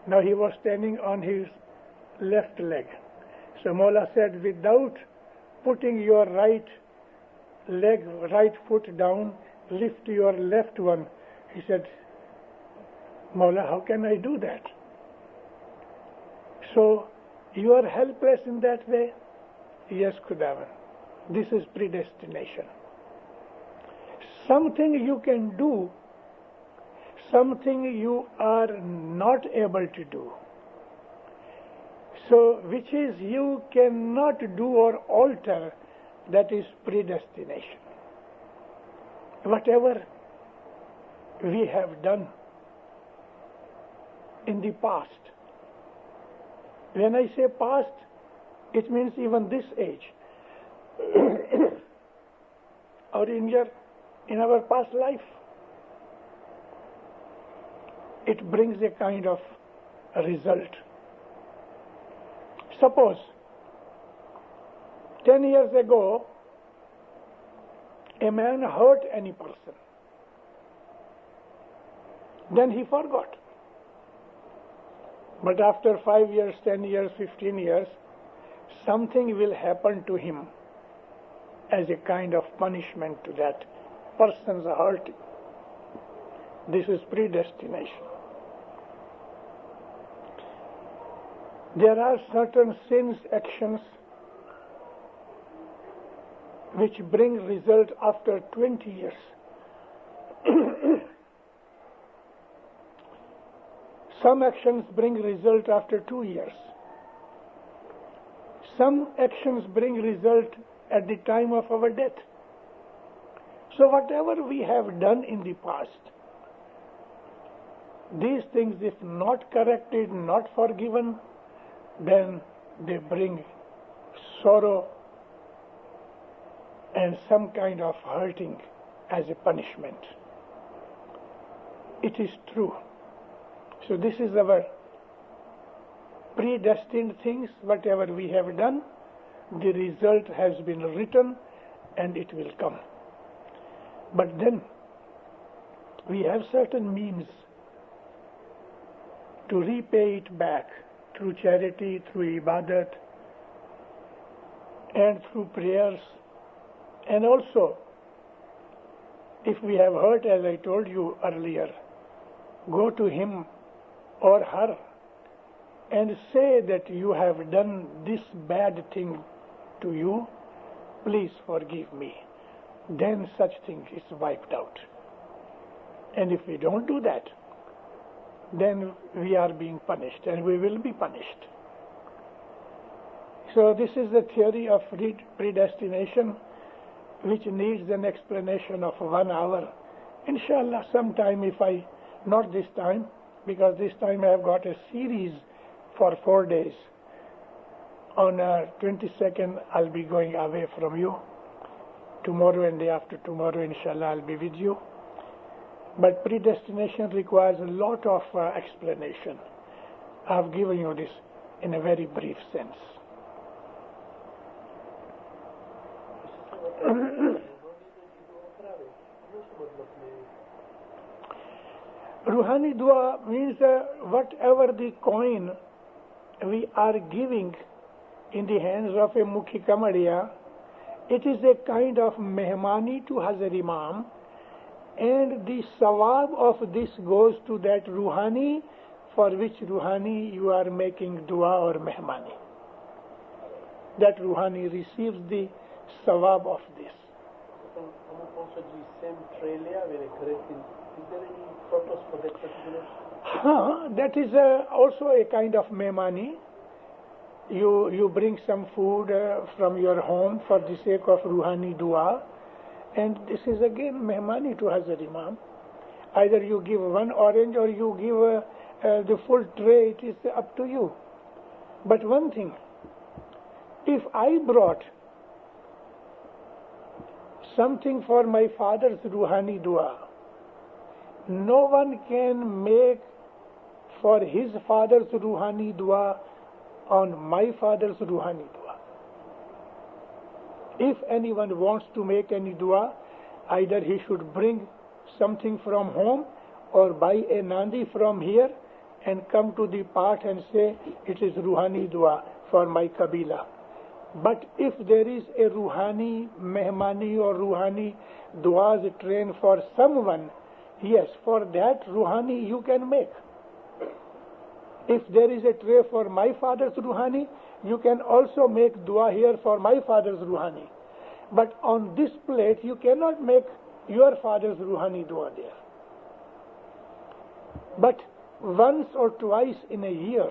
B: Now he was standing on his left leg. So Maula said, without putting your right foot down, lift your left one. He said, Maula, how can I do that? So you are helpless in that way? Yes, Khudavan. This is predestination. Something you can do, something you are not able to do. So, which is you cannot do or alter, that is predestination. Whatever we have done in the past. When I say past, it means even this age. Or in our past life. It brings a kind of a result. Suppose 10 years ago, a man hurt any person. Then he forgot. But after 5 years, 10 years, 15 years, something will happen to him as a kind of punishment to that person's hurt. This is predestination. There are certain sins, actions, which bring result after 20 years. Some actions bring result after 2 years. Some actions bring result at the time of our death. So whatever we have done in the past, these things, if not corrected, not forgiven, then they bring sorrow and some kind of hurting as a punishment. It is true. So this is our predestined things. Whatever we have done, the result has been written and it will come. But then we have certain means to repay it back through charity, through ibadat, and through prayers. And also, if we have hurt, as I told you earlier, go to him or her and say that you have done this bad thing to you, please forgive me. Then such thing is wiped out. And if we don't do that, then we are being punished, and we will be punished. So this is the theory of predestination, which needs an explanation of 1 hour. Inshallah, sometime, not this time, because this time I have got a series for 4 days. On 22nd, I'll be going away from you. Tomorrow and day after tomorrow, inshallah, I'll be with you. But predestination requires a lot of explanation. I've given you this in a very brief sense. Ruhani dua means whatever the coin we are giving in the hands of a Mukhi Kamadiya, it is a kind of mehmani to Hazar Imam, and the sawab of this goes to that Ruhani, for which Ruhani you are making dua or mehmani. That Ruhani receives the sawab of this.
G: Also the same trailer when a correcting. Is there any purpose for that particular?
B: That is also a kind of mehmani. You bring some food from your home for the sake of Ruhani dua, and this is again mehmani to Hazrat Imam. Either you give one orange or you give the full tray, it is up to you. But one thing, if I brought something for my father's Ruhani dua, no one can make for his father's Ruhani dua on my father's Ruhani dua. If anyone wants to make any dua, either he should bring something from home or buy a nandi from here and come to the part and say, it is Ruhani dua for my Kabila. But if there is a Ruhani mehmani or Ruhani duas train for someone, yes, for that Ruhani you can make. If there is a tray for my father's Ruhani, you can also make dua here for my father's Ruhani. But on this plate, you cannot make your father's Ruhani dua there. But once or twice in a year,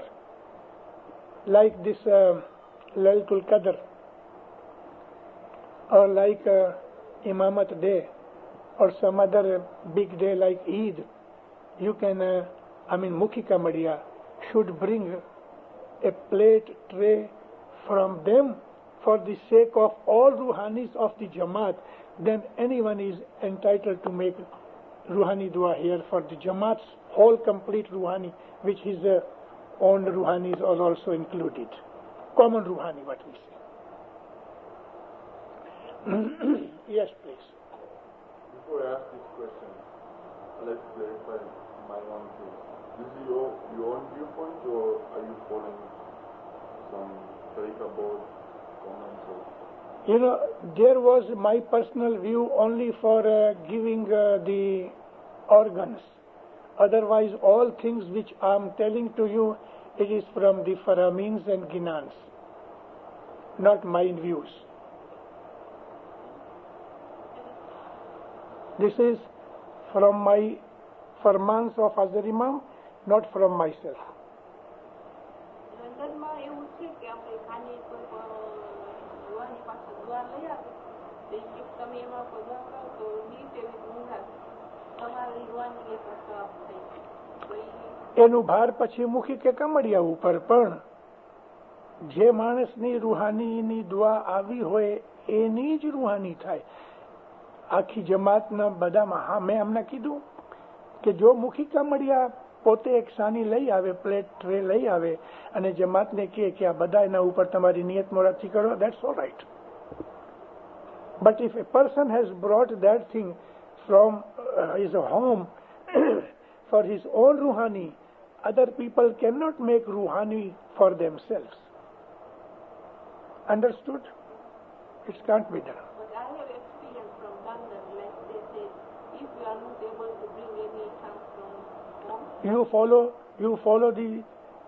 B: like this Laylatul Qadr, or like Imamat Day, or some other big day like Eid, you can, Mukhi Kamadiya should bring a plate tray from them for the sake of all Ruhanis of the Jamaat. Then anyone is entitled to make Ruhani dua here for the Jamaat's whole complete Ruhani, which his own Ruhanis are also included. Common Ruhani, what we say. Yes, please.
D: Before I ask this question, let's clarify my own case. This is your own viewpoint, or are you following some Tariqa board comments? Or?
B: There was my personal view only for giving the organs. Otherwise, all things which I am telling to you, it is from the Faramins and Ginans, not my views. This is from my farmans of Hazrat Imam, not from myself. એનું ભાર પછી મૂકી કે કમળિયા ઉપર, પણ જે માણસની રૂહાનીની દુઆ આવી હોય એની જ રૂહાની થાય. આખી જમાતના બધામાં મેં અમને કીધું કે જો મુખી કામડિયા પોતે એક સાની લઈ આવે, પ્લેટ ટ્રે લઈ આવે અને જમાતને કહે કે આ બધા એના ઉપર તમારી નિયત મોરાથી કરો, that's all right. But if a person has brought that thing from his home for his own ruhani, other people cannot make ruhani for themselves. Understood? It can't be done.
C: But I have experience from London, like they said, if you are not able to bring any chance from home,
B: you follow the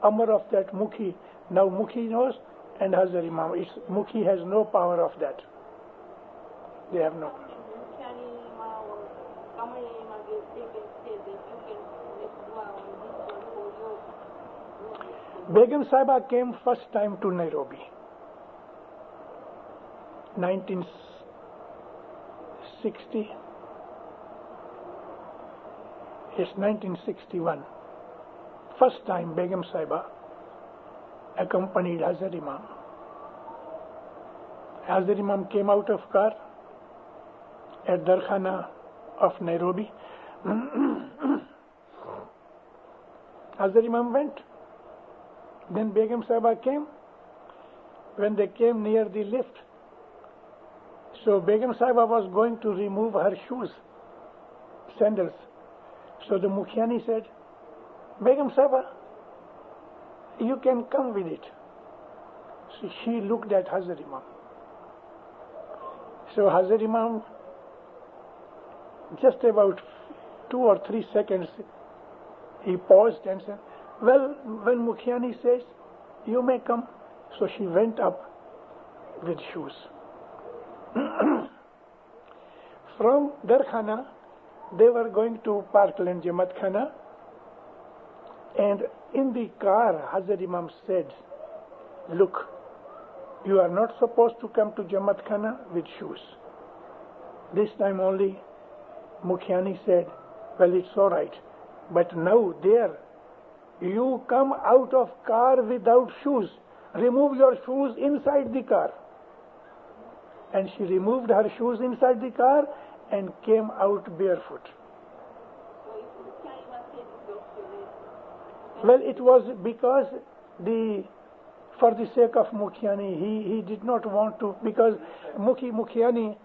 B: amr of that Mukhi. Now Mukhi knows and Hazrat Imam. Mukhi has no power of that. They have no power. Begum Sahiba came first time to Nairobi, 1960. Yes, 1961. First time Begum Sahiba accompanied Hazrat Imam. Hazrat Imam came out of car at Darkhana of Nairobi. Hazrat Imam went. Then Begum Sahiba came. When they came near the lift, so Begum Sahiba was going to remove her shoes, sandals. So the Mukhiani said, Begum Sahiba, you can come with it. So she looked at Hazrat Imam. So Hazrat Imam, just about 2 or 3 seconds, he paused and said, well, when Mukhiani says, you may come. So she went up with shoes. From Darkhana, they were going to Parkland Jamaat Khana, and in the car, Hazrat Imam said, look, you are not supposed to come to Jamaat Khana with shoes. This time only, Mukhiani said, well, it's all right, but now there, you come out of car without shoes. Remove your shoes inside the car. And she removed her shoes inside the car and came out barefoot. Well, it was because for the sake of Mukhiani, he did not want to, because Mukhiani,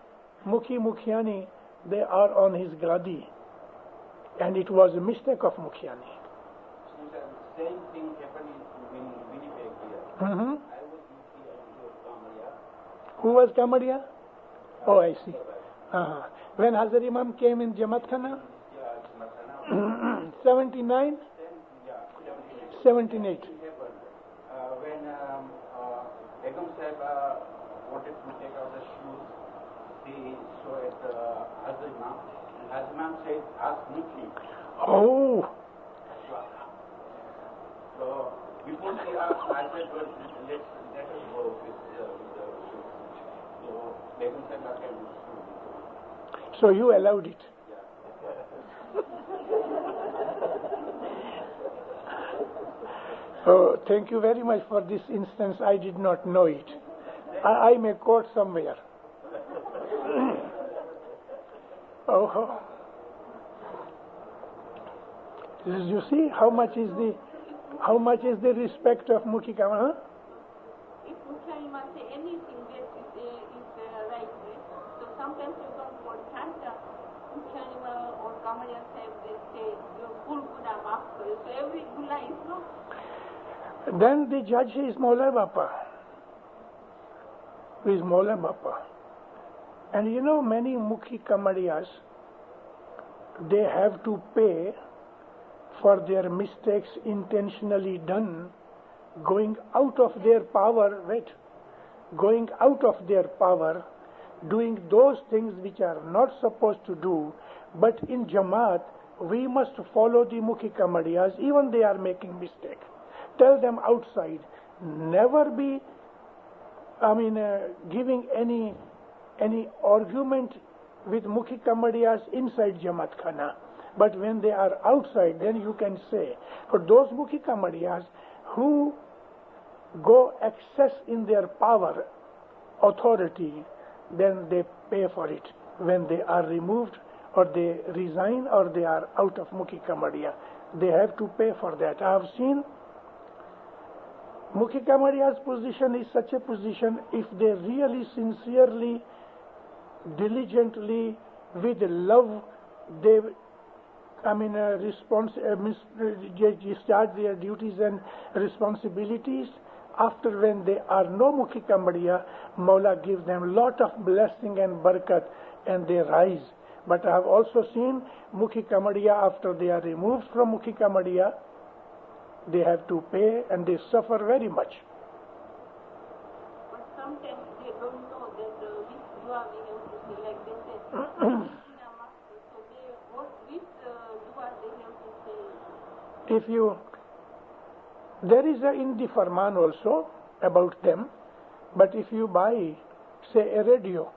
B: they are on his gradi, and it was a mistake of Mukhiani.
E: Same thing happened in Winnipeg here.
B: Mm-hmm.
E: I was Kamaria.
B: Who was Kamaria? Oh, I see. Uh-huh. When Hazrat Imam came in Jamaat Khana? 79? 78.
E: When Begum Sahiba wanted to take out the shoes, he saw at Hazrat Imam, and Hazrat Imam said, ask Mukhi.
B: Oh.
E: So before she asked, I said, well, let us go with the shoes. So Begum Sahiba came.
B: So you allowed it? Oh, thank you very much for this instance. I did not know it. I may quote somewhere. Oh. You see how much is the respect of Mukhi Kama? Huh?
C: if Mukhiani must say anything that is right way, so sometimes you don't want cancer, animal or Kamadiya Sahib, they say, your full Buddha maaf karo. So every Buddha is not.
B: Then the judge is Maula Bappa. Who is Maula Bappa. And you know, many Mukhi Kamadiyas, they have to pay for their mistakes intentionally done, going out of their power, going out of their power, doing those things which are not supposed to do. But in Jamaat, we must follow the Mukhi Kamadiyas, even they are making mistake. Tell them outside. Never be, giving any argument with Mukhi Kamadiyas inside Jamaat Khana. But when they are outside, then you can say. For those Mukhi Kamadiyas who go excess in their power, authority, then they pay for it when they are removed or they resign or they are out of Mukhi Kamadiya. They have to pay for that. I have seen Mukhi Kamadiya's position is such a position, if they really sincerely, diligently, with love, they discharge their duties and responsibilities. After when they are no Mukhi Kamadiya, Mawla gives them lot of blessing and barakat and they rise. But I have also seen Mukhi Kamadiya, after they are removed from Mukhi Kamadiya, they have to pay and they suffer very much.
C: But sometimes they don't know that which dua we have to say. Like they say, so which dua they have to say?
B: There is in the Farman also about them, but if you buy, say, a radio,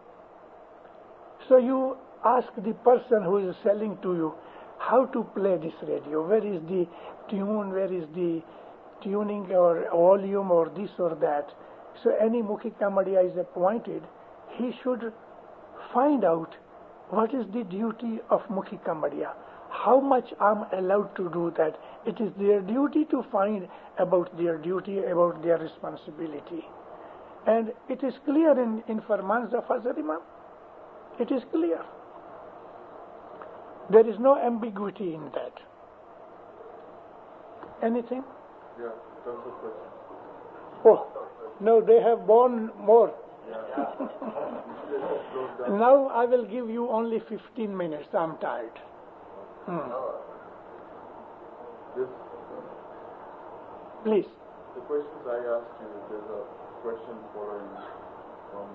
B: so you ask the person who is selling to you how to play this radio, where is the tune, where is the tuning or volume or this or that. So any Mukhi Kamadiya is appointed, he should find out what is the duty of Mukhi Kamadiya, how much I'm allowed to do that. It is their duty to find about their duty, about their responsibility. And it is clear in Farmans of Hazrat Imam. It is clear. There is no ambiguity in that. Anything?
D: Yeah, that's a question.
B: Oh, no, they have borne more. Now I will give you only 15 minutes. I'm tired.
D: This,
B: please.
D: The questions I asked you, there's a question following from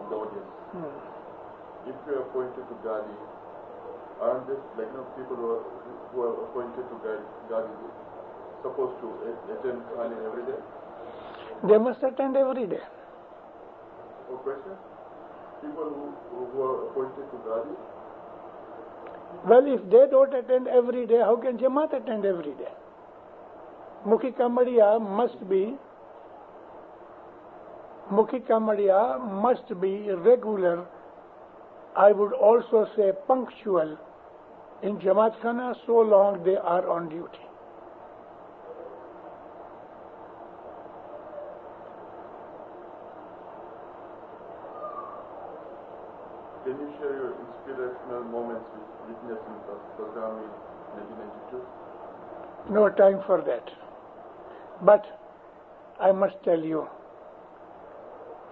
D: the audience. If you are appointed to Gadi, aren't this, people who are appointed to Gadi supposed to attend Khani every day?
B: They must attend every day.
D: No question? People who are appointed to Gadi?
B: Well, if they don't attend every day, how can Jamaat attend every day? Mukhi Kamadiya must be regular. I would also say punctual in Jamaat Khana so long they are on duty.
D: Can you share your inspirational moments with witnessing the program in 1992?
B: No time for that. But I must tell you,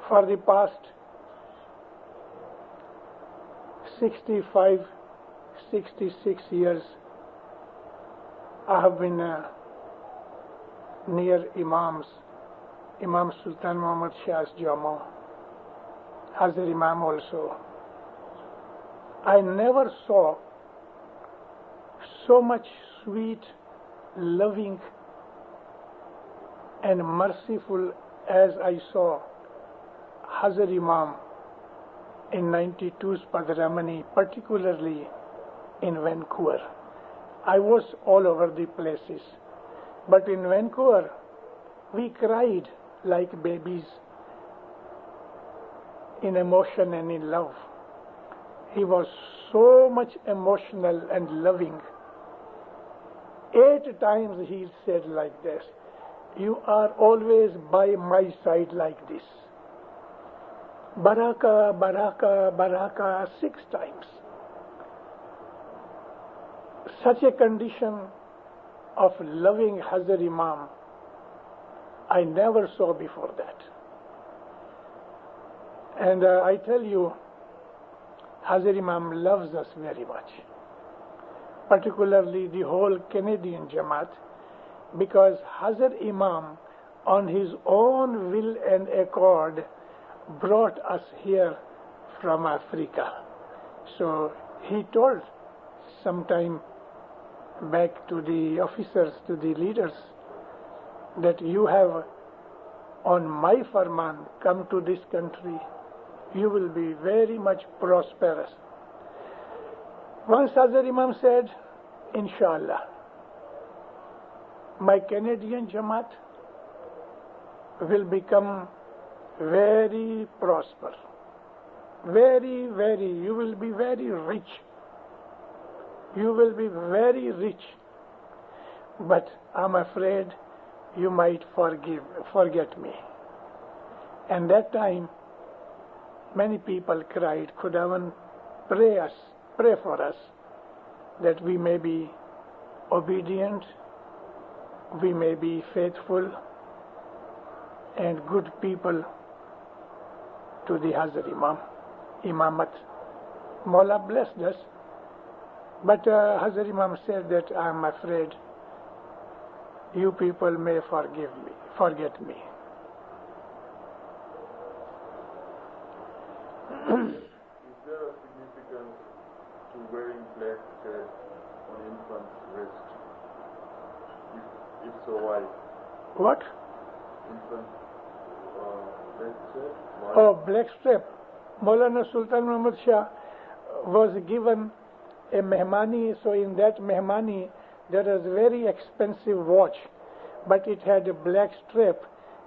B: for the past 65, 66 years, I have been near Imams, Imam Sultan Muhammad Shah's Jama, Hazrat Imam also. I never saw so much sweet, loving and merciful as I saw Hazrat Imam in 92's Padramani, particularly in Vancouver. I was all over the places, but in Vancouver we cried like babies in emotion and in love. He was so much emotional and loving. 8 times he said like this, "You are always by my side like this." Baraka, Baraka, Baraka, 6 times. such a condition of loving Hazrat Imam I never saw before that. And I tell you, Hazrat Imam loves us very much, particularly the whole Canadian Jamaat, because Hazrat Imam on his own will and accord brought us here from Africa. So he told some time back to the officers, to the leaders, that you have on my farman come to this country, you will be very much prosperous. Once Hazrat Imam said, Inshallah, my Canadian Jamaat will become very prosperous. Very, you will be very rich. You will be very rich. But I'm afraid you might forget me. And that time, many people cried, Khudawan, pray for us, that we may be obedient, we may be faithful and good people to the Hazrat Imamat. Mawla blessed us, but Hazrat Imam said that I'm afraid you people may forget me.
D: Is there a significance to wearing black thread on infant's wrist? If so, why?
B: What?
D: Infant black thread? Why?
B: Oh, black strap. Maulana Sultan Muhammad Shah was given a mehmani, so in that mehmani there was a very expensive watch, but it had a black strap.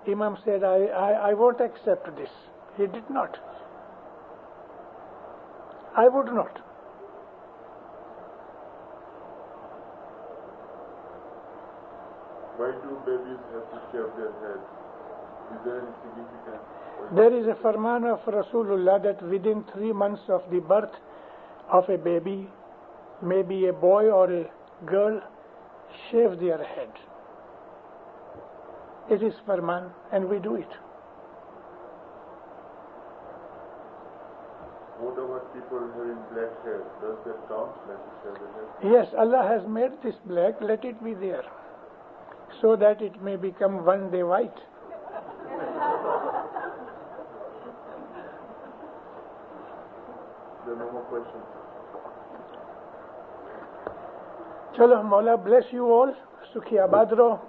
B: Imam said, I won't accept this. He did not. I would not.
D: Why do babies have to shave their heads? Is there any significance?
B: There is a farman of Rasulullah that within 3 months of the birth of a baby, maybe a boy or a girl, shave their head. It is farman, and we do it.
D: What about people having black hair? Does that count like to shave their head?
B: Yes, Allah has made this black, let it be there, so that it may become one day white.
D: There are no more questions.
B: Chalo, Mawla bless you all. Sukhi abad raho.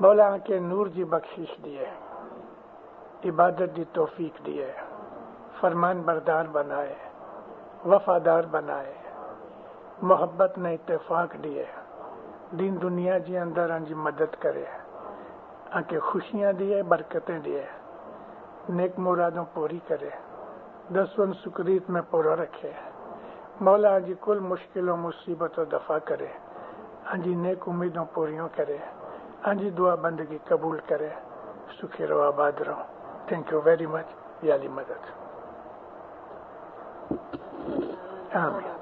B: Mawla aanke noor ji bakshish diye. Ibadat di tawfiq diye. Farman bardar banaye. Wafadar banaye. Mohabbat na ittifaq diye. Din duniya ji andar anji madad kare. Aanke khushiyan diye, barkateं diye. Nek muradon puri करे. 10 सुकरीत में पूरा रखे. मौला जी कुल मुश्किलों मुसीबतों दफा करे. आजी नेक उम्मीदों पूरियों करे. आजी दुआ बंदगी कबूल करे. सुखी रहो, आबाद रहो. Thank you very much. याली मदद. आमीन.